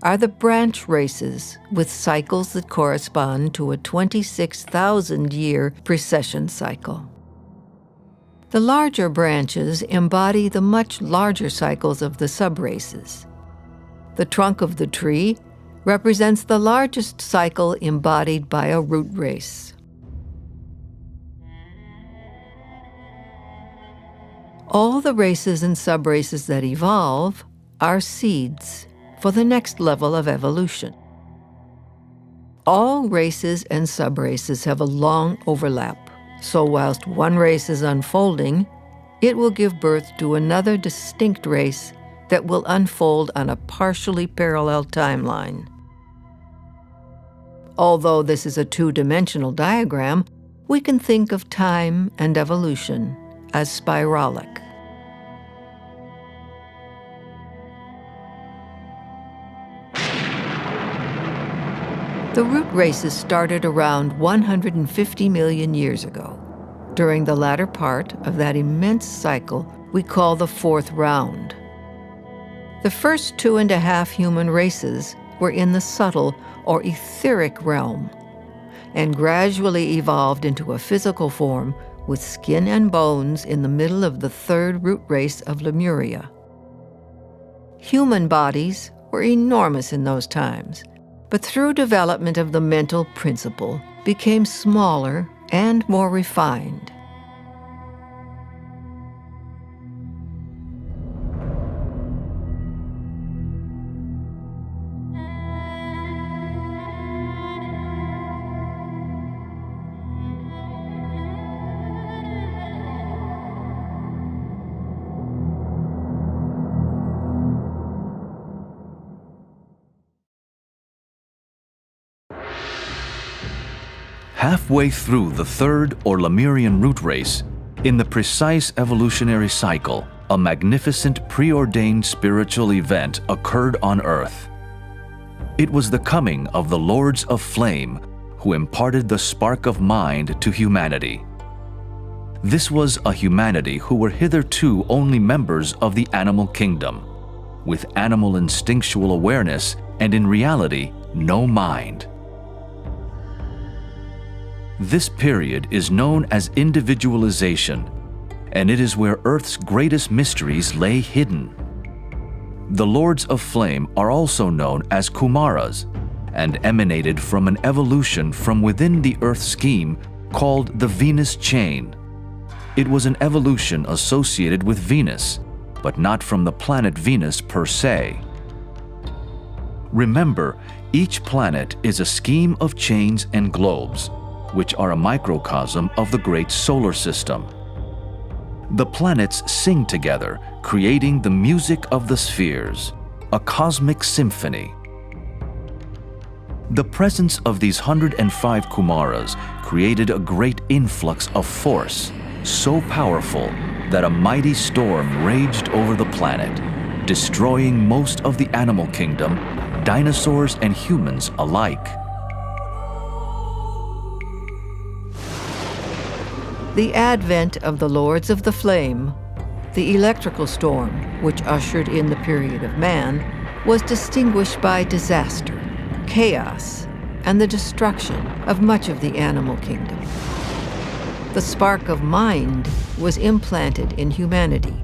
are the branch races with cycles that correspond to a 26,000-year precession cycle. The larger branches embody the much larger cycles of the subraces. The trunk of the tree represents the largest cycle embodied by a root race. All the races and subraces that evolve are seeds for the next level of evolution. All races and subraces have a long overlap, so whilst one race is unfolding, it will give birth to another distinct race that will unfold on a partially parallel timeline. Although this is a 2-dimensional diagram, we can think of time and evolution as spiralic. The root races started around 150 million years ago, during the latter part of that immense cycle we call the 4th round. The first 2.5 human races were in the subtle or etheric realm, and gradually evolved into a physical form with skin and bones in the middle of the 3rd root race of Lemuria. Human bodies were enormous in those times, but through development of the mental principle, became smaller and more refined. Halfway through the 3rd or Lemurian root race, in the precise evolutionary cycle, a magnificent preordained spiritual event occurred on earth. It was the coming of the Lords of Flame, who imparted the spark of mind to humanity. This was a humanity who were hitherto only members of the animal kingdom, with animal instinctual awareness and in reality no mind. This period is known as individualization, and it is where Earth's greatest mysteries lay hidden. The Lords of Flame are also known as Kumaras and emanated from an evolution from within the Earth scheme called the Venus Chain. It was an evolution associated with Venus, but not from the planet Venus per se. Remember, each planet is a scheme of chains and globes, which are a microcosm of the great solar system. The planets sing together, creating the music of the spheres, a cosmic symphony. The presence of these 105 Kumaras created a great influx of force, so powerful that a mighty storm raged over the planet, destroying most of the animal kingdom, dinosaurs and humans alike. The advent of the Lords of the Flame, the electrical storm which ushered in the period of man, was distinguished by disaster, chaos, and the destruction of much of the animal kingdom. The spark of mind was implanted in humanity.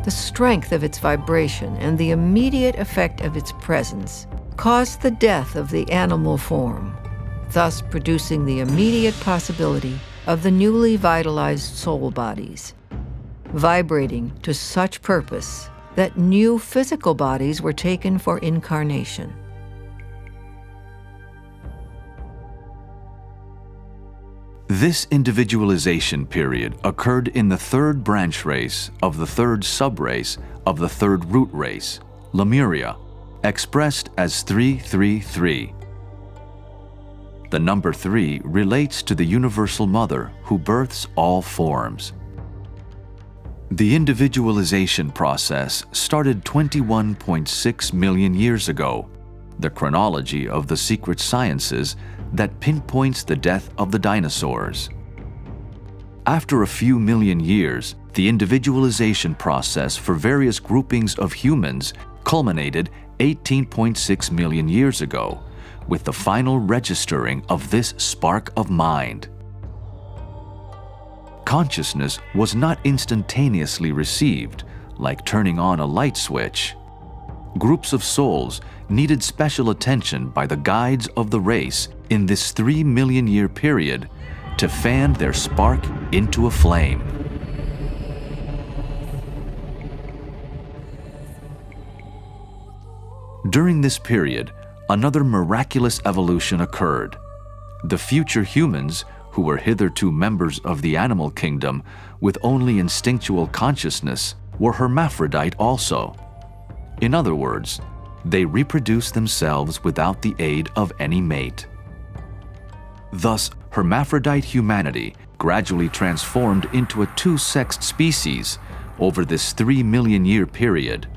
The strength of its vibration and the immediate effect of its presence caused the death of the animal form, thus producing the immediate possibility of the newly vitalized soul bodies, vibrating to such purpose that new physical bodies were taken for incarnation. This individualization period occurred in the third branch race of the third subrace of the third root race, Lemuria, expressed as 333. The number 3 relates to the Universal Mother who births all forms. The individualization process started 21.6 million years ago, the chronology of the secret sciences that pinpoints the death of the dinosaurs. After a few million years, the individualization process for various groupings of humans culminated 18.6 million years ago, with the final registering of this spark of mind. Consciousness was not instantaneously received, like turning on a light switch. Groups of souls needed special attention by the guides of the race in this 3 million year period to fan their spark into a flame. During this period, another miraculous evolution occurred. The future humans, who were hitherto members of the animal kingdom with only instinctual consciousness, were hermaphrodite also. In other words, they reproduced themselves without the aid of any mate. Thus, hermaphrodite humanity gradually transformed into a two-sexed species over this 3 million year period.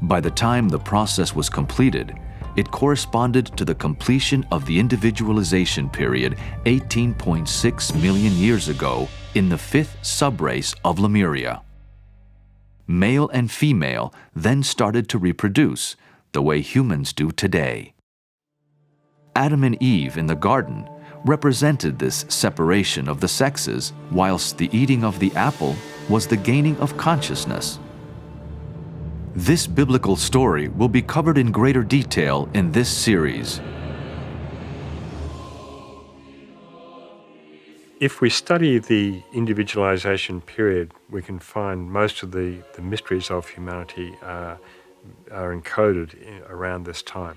By the time the process was completed, it corresponded to the completion of the individualization period 18.6 million years ago in the fifth subrace of Lemuria. Male and female then started to reproduce the way humans do today. Adam and Eve in the garden represented this separation of the sexes, whilst the eating of the apple was the gaining of consciousness. This biblical story will be covered in greater detail in this series. If we study the individualization period, we can find most of the mysteries of humanity are encoded around this time.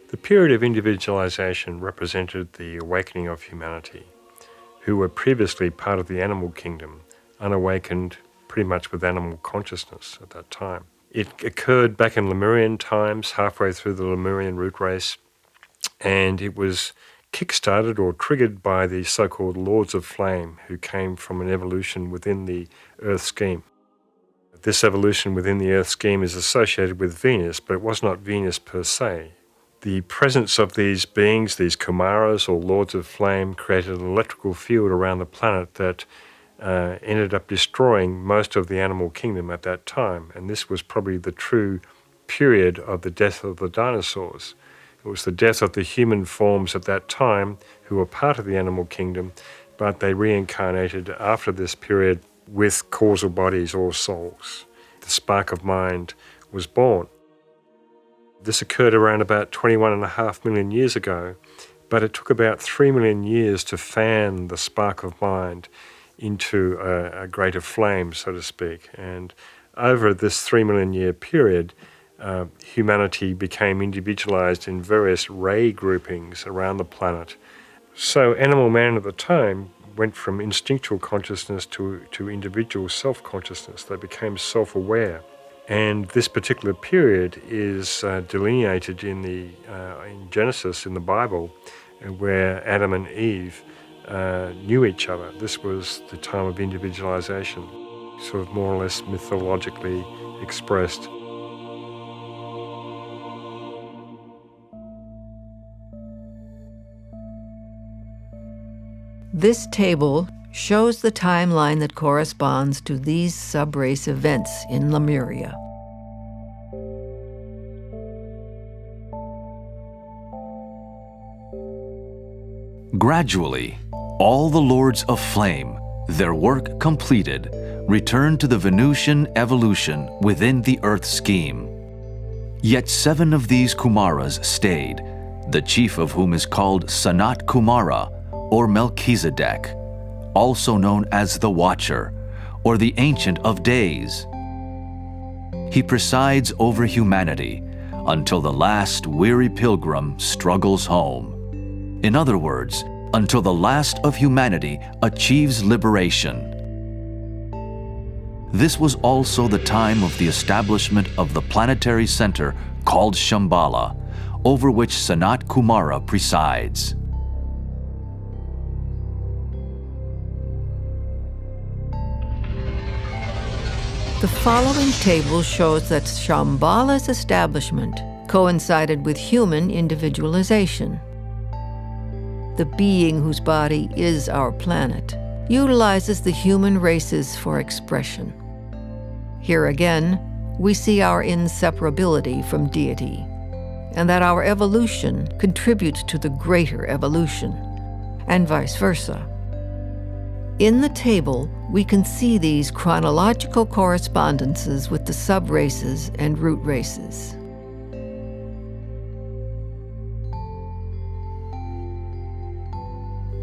The period of individualization represented the awakening of humanity, who were previously part of the animal kingdom, unawakened pretty much with animal consciousness at that time. It occurred back in Lemurian times, halfway through the Lemurian root race, and it was kick-started or triggered by the so-called Lords of Flame, who came from an evolution within the Earth scheme. This evolution within the Earth scheme is associated with Venus, but it was not Venus per se. The presence of these beings, these Kumaras or Lords of Flame, created an electrical field around the planet that ended up destroying most of the animal kingdom at that time. And this was probably the true period of the death of the dinosaurs. It was the death of the human forms at that time who were part of the animal kingdom, but they reincarnated after this period with causal bodies or souls. The spark of mind was born. This occurred around about 21.5 million years ago, but it took about 3 million years to fan the spark of mind into a greater flame, so to speak. And over this 3 million year period, humanity became individualized in various ray groupings around the planet. So animal man at the time went from instinctual consciousness to individual self-consciousness. They became self-aware. And this particular period is delineated in Genesis, in the Bible, where Adam and Eve knew each other. This was the time of individualization, sort of more or less mythologically expressed. This table shows the timeline that corresponds to these subrace events in Lemuria. Gradually, all the Lords of Flame, their work completed, returned to the Venusian evolution within the Earth scheme. Yet 7 of these Kumaras stayed, the chief of whom is called Sanat Kumara, or Melchizedek, also known as the Watcher, or the Ancient of Days. He presides over humanity until the last weary pilgrim struggles home. In other words, until the last of humanity achieves liberation. This was also the time of the establishment of the planetary center called Shambhala, over which Sanat Kumara presides. The following table shows that Shambhala's establishment coincided with human individualization. The being whose body is our planet utilizes the human races for expression. Here again, we see our inseparability from deity, and that our evolution contributes to the greater evolution, and vice versa. In the table, we can see these chronological correspondences with the subraces and root races.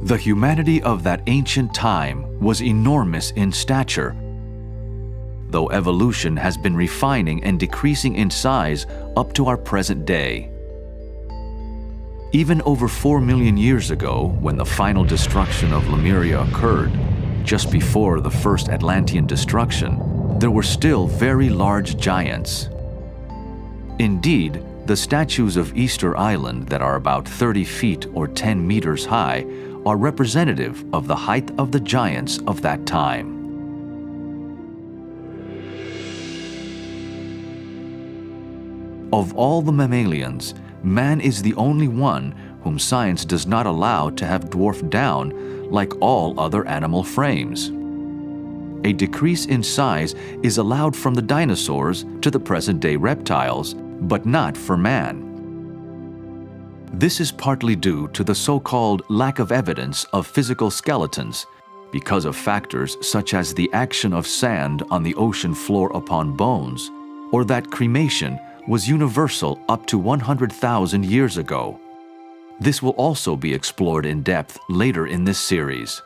The humanity of that ancient time was enormous in stature, though evolution has been refining and decreasing in size up to our present day. Even over 4 million years ago, when the final destruction of Lemuria occurred, just before the first Atlantean destruction, there were still very large giants. Indeed, the statues of Easter Island that are about 30 feet or 10 meters high are representative of the height of the giants of that time. Of all the mammalians, man is the only one whom science does not allow to have dwarfed down like all other animal frames. A decrease in size is allowed from the dinosaurs to the present-day reptiles, but not for man. This is partly due to the so-called lack of evidence of physical skeletons, because of factors such as the action of sand on the ocean floor upon bones, or that cremation was universal up to 100,000 years ago. This will also be explored in depth later in this series.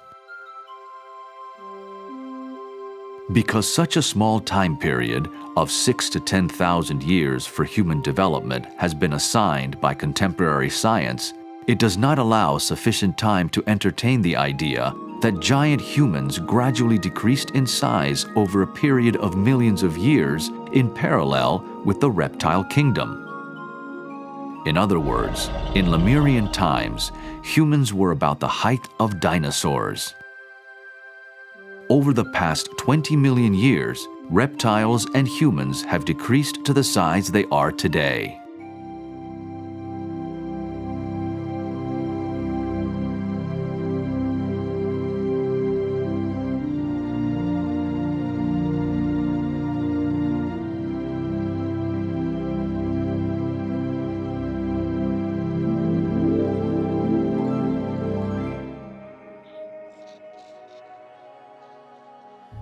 Because such a small time period of 6,000 to 10,000 years for human development has been assigned by contemporary science, it does not allow sufficient time to entertain the idea that giant humans gradually decreased in size over a period of millions of years in parallel with the reptile kingdom. In other words, in Lemurian times, humans were about the height of dinosaurs. Over the past 20 million years, reptiles and humans have decreased to the size they are today.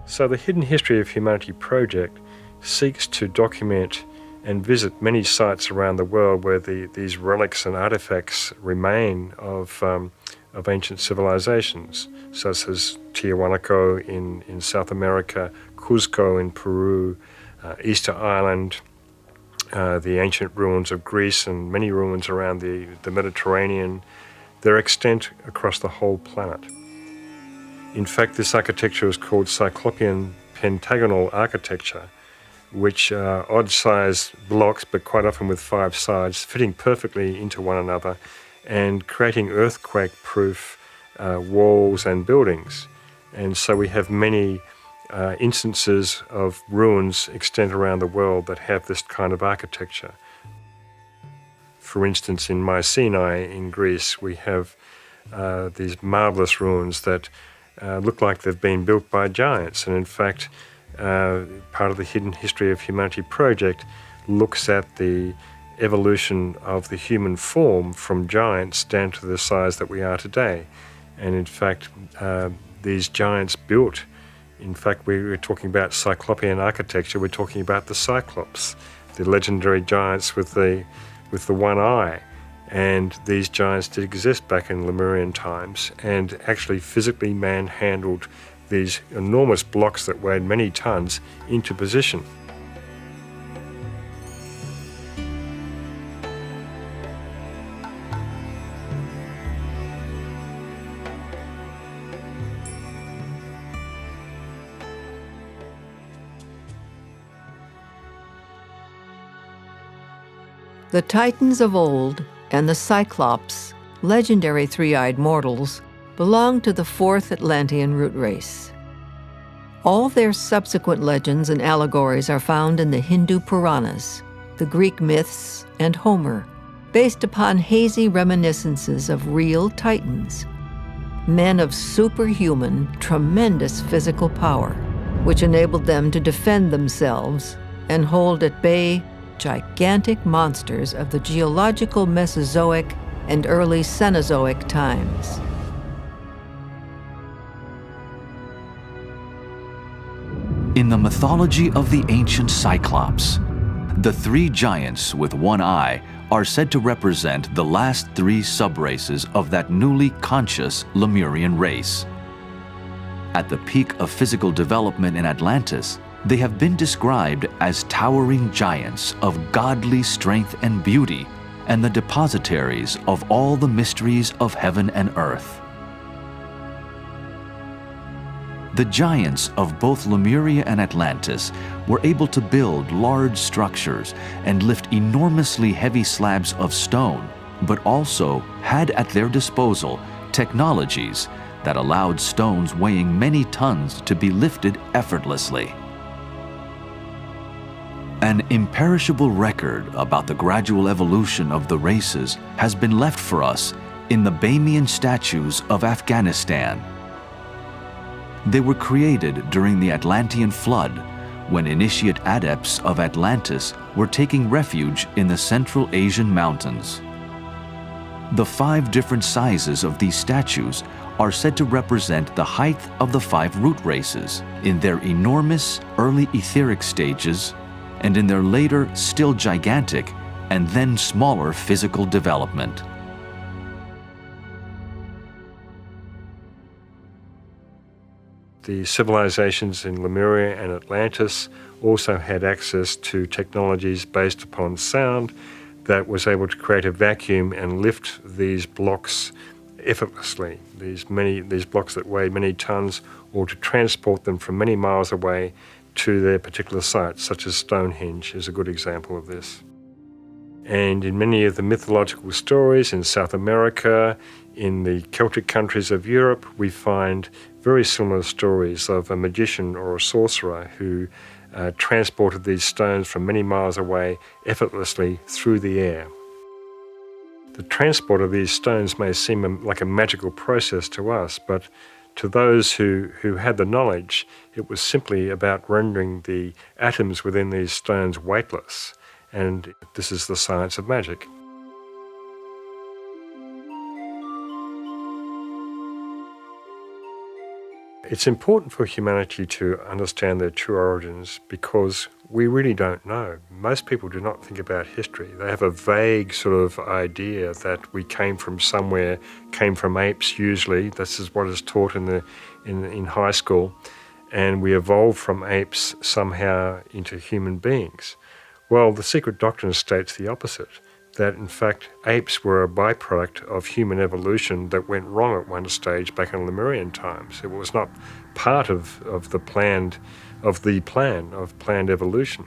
So the Hidden History of Humanity project seeks to document and visit many sites around the world where these relics and artifacts remain of ancient civilizations, such as Tiahuanaco in South America, Cuzco in Peru, Easter Island, the ancient ruins of Greece, and many ruins around the Mediterranean. They're extant across the whole planet. In fact, this architecture is called Cyclopean pentagonal architecture, which are odd-sized blocks, but quite often with 5 sides, fitting perfectly into one another and creating earthquake-proof walls and buildings. And so we have many instances of ruins extant around the world that have this kind of architecture. For instance, in Mycenae in Greece, we have these marvelous ruins that look like they've been built by giants. And in fact, part of the Hidden History of Humanity project looks at the evolution of the human form from giants down to the size that we are today. And in fact, these giants built, in fact, we were talking about Cyclopean architecture, we're talking about the Cyclops, the legendary giants with the one eye. And these giants did exist back in Lemurian times and actually physically manhandled these enormous blocks that weighed many tons into position. The Titans of old and the Cyclops, legendary three-eyed mortals, belong to the 4th Atlantean root race. All their subsequent legends and allegories are found in the Hindu Puranas, the Greek myths, and Homer, based upon hazy reminiscences of real Titans, men of superhuman, tremendous physical power, which enabled them to defend themselves and hold at bay gigantic monsters of the geological Mesozoic and early Cenozoic times. In the mythology of the ancient Cyclops, the 3 giants with one eye are said to represent the last 3 subraces of that newly conscious Lemurian race. At the peak of physical development in Atlantis, they have been described as towering giants of godly strength and beauty and the depositaries of all the mysteries of heaven and earth. The giants of both Lemuria and Atlantis were able to build large structures and lift enormously heavy slabs of stone, but also had at their disposal technologies that allowed stones weighing many tons to be lifted effortlessly. An imperishable record about the gradual evolution of the races has been left for us in the Bamiyan statues of Afghanistan. They were created during the Atlantean flood, when initiate adepts of Atlantis were taking refuge in the Central Asian mountains. The 5 different sizes of these statues are said to represent the height of the 5 root races in their enormous early etheric stages and in their later still gigantic and then smaller physical development. The civilizations in Lemuria and Atlantis also had access to technologies based upon sound that was able to create a vacuum and lift these blocks effortlessly, these blocks that weighed many tons, or to transport them from many miles away to their particular sites, such as Stonehenge is a good example of this. And in many of the mythological stories in South America, in the Celtic countries of Europe, we find very similar stories of a magician or a sorcerer who transported these stones from many miles away effortlessly through the air. The transport of these stones may seem like a magical process to us, but to those who had the knowledge, it was simply about rendering the atoms within these stones weightless. And this is the science of magic. It's important for humanity to understand their true origins because we really don't know. Most people do not think about history. They have a vague sort of idea that we came from somewhere, came from apes usually. This is what is taught in high school. And we evolved from apes somehow into human beings. Well, the secret doctrine states the opposite, that in fact apes were a byproduct of human evolution that went wrong at one stage back in Lemurian times. It was not part of the plan of planned evolution.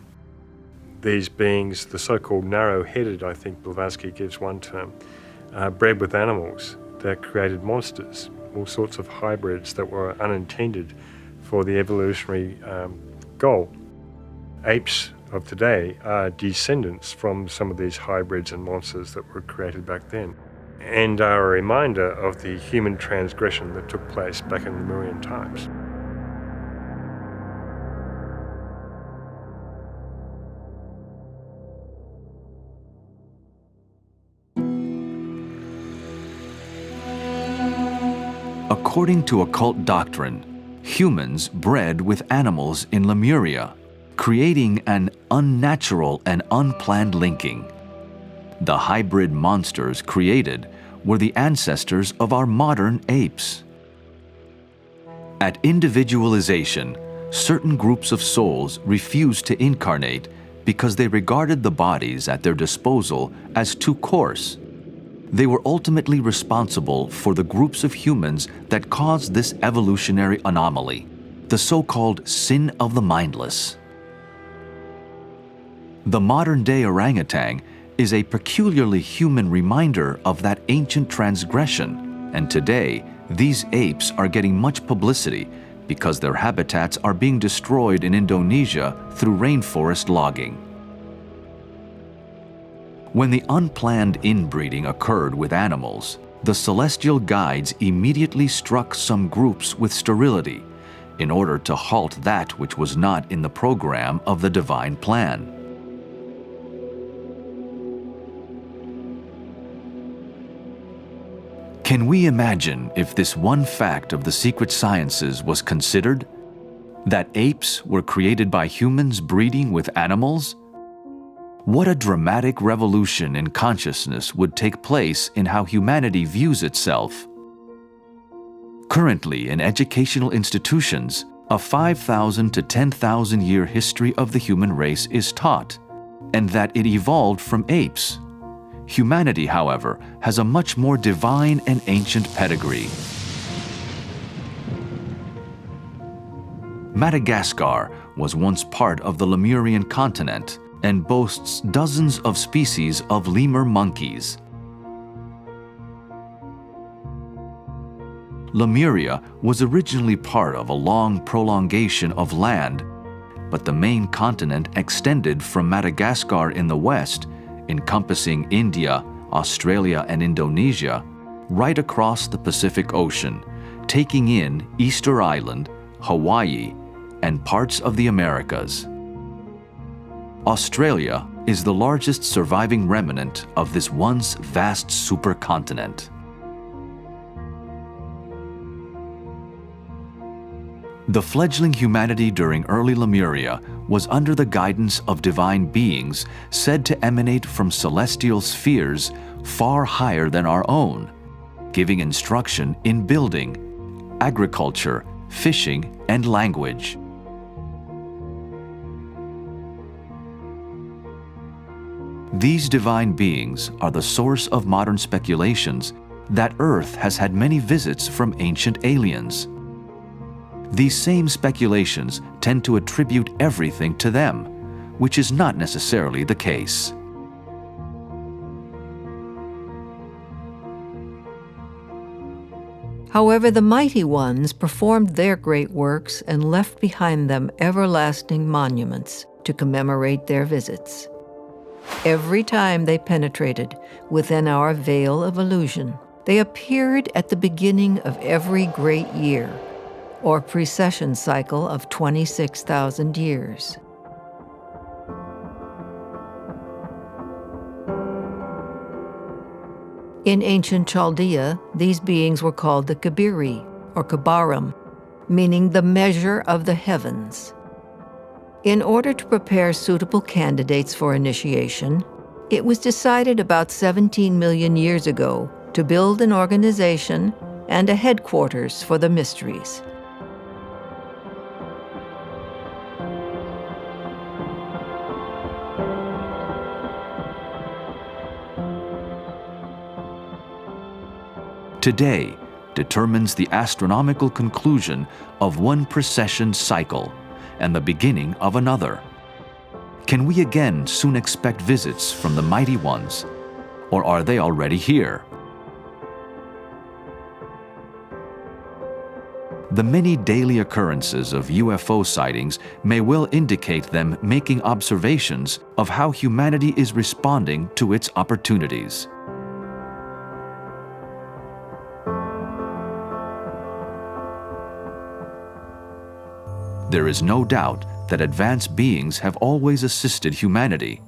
These beings, the so-called narrow-headed, I think Blavatsky gives one term, bred with animals that created monsters, all sorts of hybrids that were unintended for the evolutionary goal. Apes of today are descendants from some of these hybrids and monsters that were created back then, and are a reminder of the human transgression that took place back in Lemurian times. According to occult doctrine, humans bred with animals in Lemuria, creating an unnatural and unplanned linking. The hybrid monsters created were the ancestors of our modern apes. At individualization, certain groups of souls refused to incarnate because they regarded the bodies at their disposal as too coarse. They were ultimately responsible for the groups of humans that caused this evolutionary anomaly, the so-called sin of the mindless. The modern-day orangutan is a peculiarly human reminder of that ancient transgression, and today these apes are getting much publicity because their habitats are being destroyed in Indonesia through rainforest logging. When the unplanned inbreeding occurred with animals, the celestial guides immediately struck some groups with sterility in order to halt that which was not in the program of the divine plan. Can we imagine if this one fact of the secret sciences was considered? That apes were created by humans breeding with animals? What a dramatic revolution in consciousness would take place in how humanity views itself. Currently, in educational institutions, a 5,000 to 10,000 year history of the human race is taught, and that it evolved from apes. Humanity, however, has a much more divine and ancient pedigree. Madagascar was once part of the Lemurian continent and boasts dozens of species of lemur monkeys. Lemuria was originally part of a long prolongation of land, but the main continent extended from Madagascar in the west, encompassing India, Australia, and Indonesia, right across the Pacific Ocean, taking in Easter Island, Hawaii, and parts of the Americas. Australia is the largest surviving remnant of this once vast supercontinent. The fledgling humanity during early Lemuria was under the guidance of divine beings said to emanate from celestial spheres far higher than our own, giving instruction in building, agriculture, fishing, and language. These divine beings are the source of modern speculations that Earth has had many visits from ancient aliens. These same speculations tend to attribute everything to them, which is not necessarily the case. However, the mighty ones performed their great works and left behind them everlasting monuments to commemorate their visits. Every time they penetrated within our veil of illusion, they appeared at the beginning of every great year, or precession cycle of 26,000 years. In ancient Chaldea, these beings were called the Kabiri, or Kabarim, meaning the measure of the heavens. In order to prepare suitable candidates for initiation, it was decided about 17 million years ago to build an organization and a headquarters for the mysteries. Today determines the astronomical conclusion of one precession cycle and the beginning of another. Can we again soon expect visits from the mighty ones, or are they already here? The many daily occurrences of UFO sightings may well indicate them making observations of how humanity is responding to its opportunities. There is no doubt that advanced beings have always assisted humanity.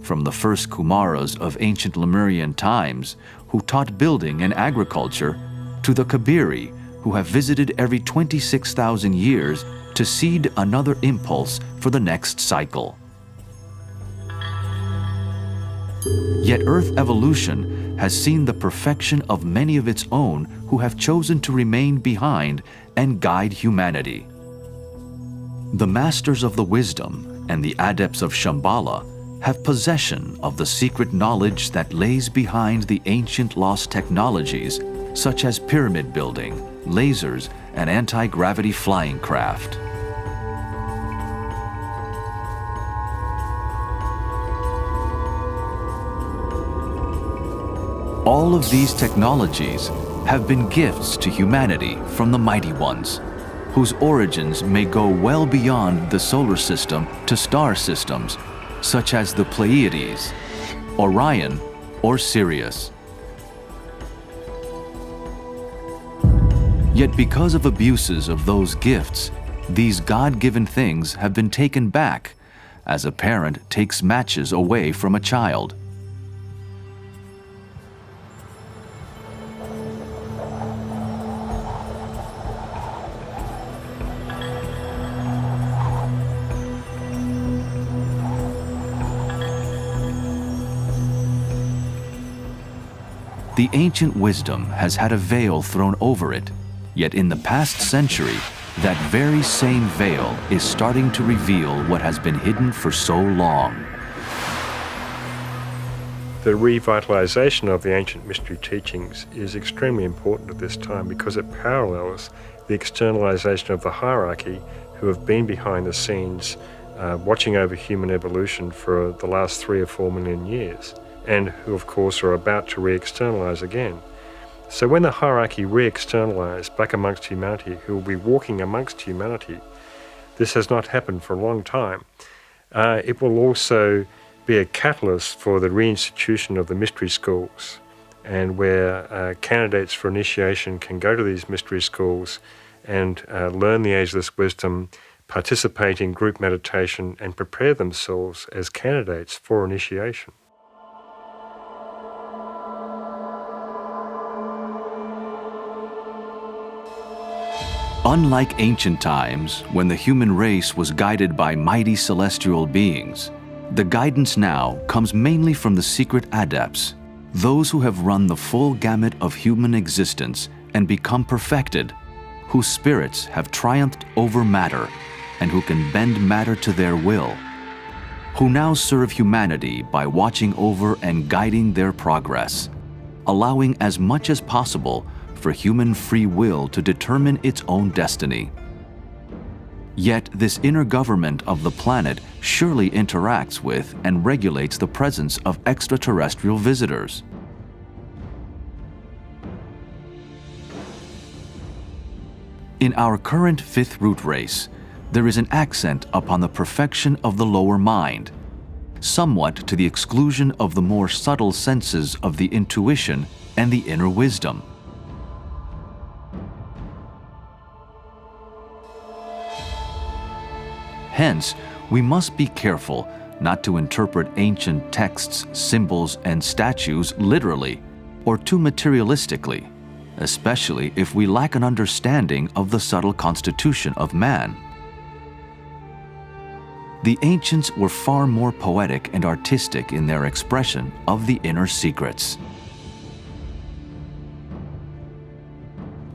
From the first Kumaras of ancient Lemurian times, who taught building and agriculture, to the Kabiri, who have visited every 26,000 years to seed another impulse for the next cycle. Yet Earth evolution has seen the perfection of many of its own who have chosen to remain behind and guide humanity. The masters of the wisdom and the adepts of Shambhala have possession of the secret knowledge that lays behind the ancient lost technologies such as pyramid building, lasers, and anti-gravity flying craft. All of these technologies have been gifts to humanity from the mighty ones, whose origins may go well beyond the solar system to star systems, such as the Pleiades, Orion, or Sirius. Yet because of abuses of those gifts, these God-given things have been taken back, as a parent takes matches away from a child. The ancient wisdom has had a veil thrown over it, yet in the past century, that very same veil is starting to reveal what has been hidden for so long. The revitalization of the ancient mystery teachings is extremely important at this time because it parallels the externalization of the hierarchy who have been behind the scenes watching over human evolution for the last 3 or 4 million years, and who of course are about to re-externalize again. So when the hierarchy re-externalize back amongst humanity, who will be walking amongst humanity, this has not happened for a long time. It will also be a catalyst for the reinstitution of the mystery schools, and where candidates for initiation can go to these mystery schools and learn the ageless wisdom, participate in group meditation, and prepare themselves as candidates for initiation. Unlike ancient times, when the human race was guided by mighty celestial beings, the guidance now comes mainly from the secret adepts, those who have run the full gamut of human existence and become perfected, whose spirits have triumphed over matter and who can bend matter to their will, who now serve humanity by watching over and guiding their progress, allowing as much as possible for human free will to determine its own destiny. Yet this inner government of the planet surely interacts with and regulates the presence of extraterrestrial visitors. In our current fifth root race, there is an accent upon the perfection of the lower mind, somewhat to the exclusion of the more subtle senses of the intuition and the inner wisdom. Hence, we must be careful not to interpret ancient texts, symbols, and statues literally or too materialistically, especially if we lack an understanding of the subtle constitution of man. The ancients were far more poetic and artistic in their expression of the inner secrets.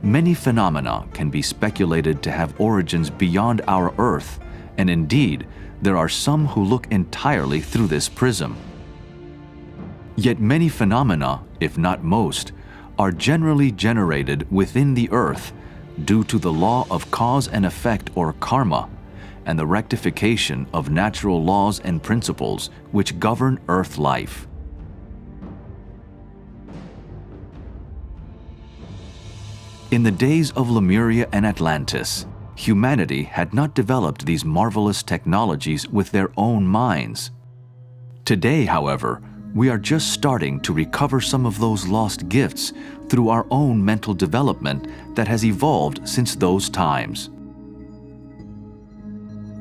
Many phenomena can be speculated to have origins beyond our Earth, and indeed, there are some who look entirely through this prism. Yet many phenomena, if not most, are generally generated within the Earth due to the law of cause and effect, or karma, and the rectification of natural laws and principles which govern Earth life. In the days of Lemuria and Atlantis, humanity had not developed these marvelous technologies with their own minds. Today, however, we are just starting to recover some of those lost gifts through our own mental development that has evolved since those times.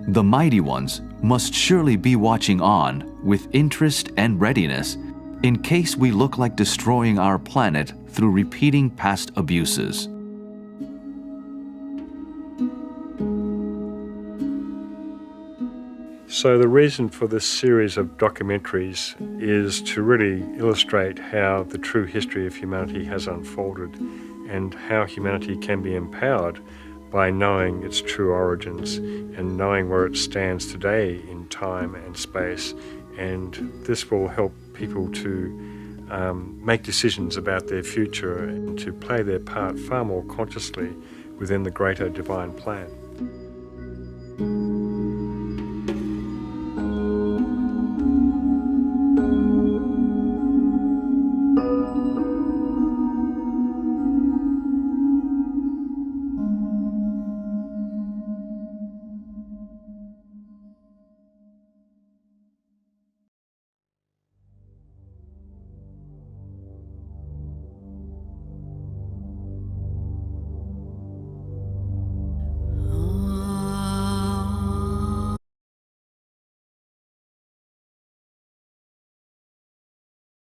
The mighty ones must surely be watching on with interest and readiness in case we look like destroying our planet through repeating past abuses. So the reason for this series of documentaries is to really illustrate how the true history of humanity has unfolded and how humanity can be empowered by knowing its true origins and knowing where it stands today in time and space. And this will help people to make decisions about their future and to play their part far more consciously within the greater divine plan.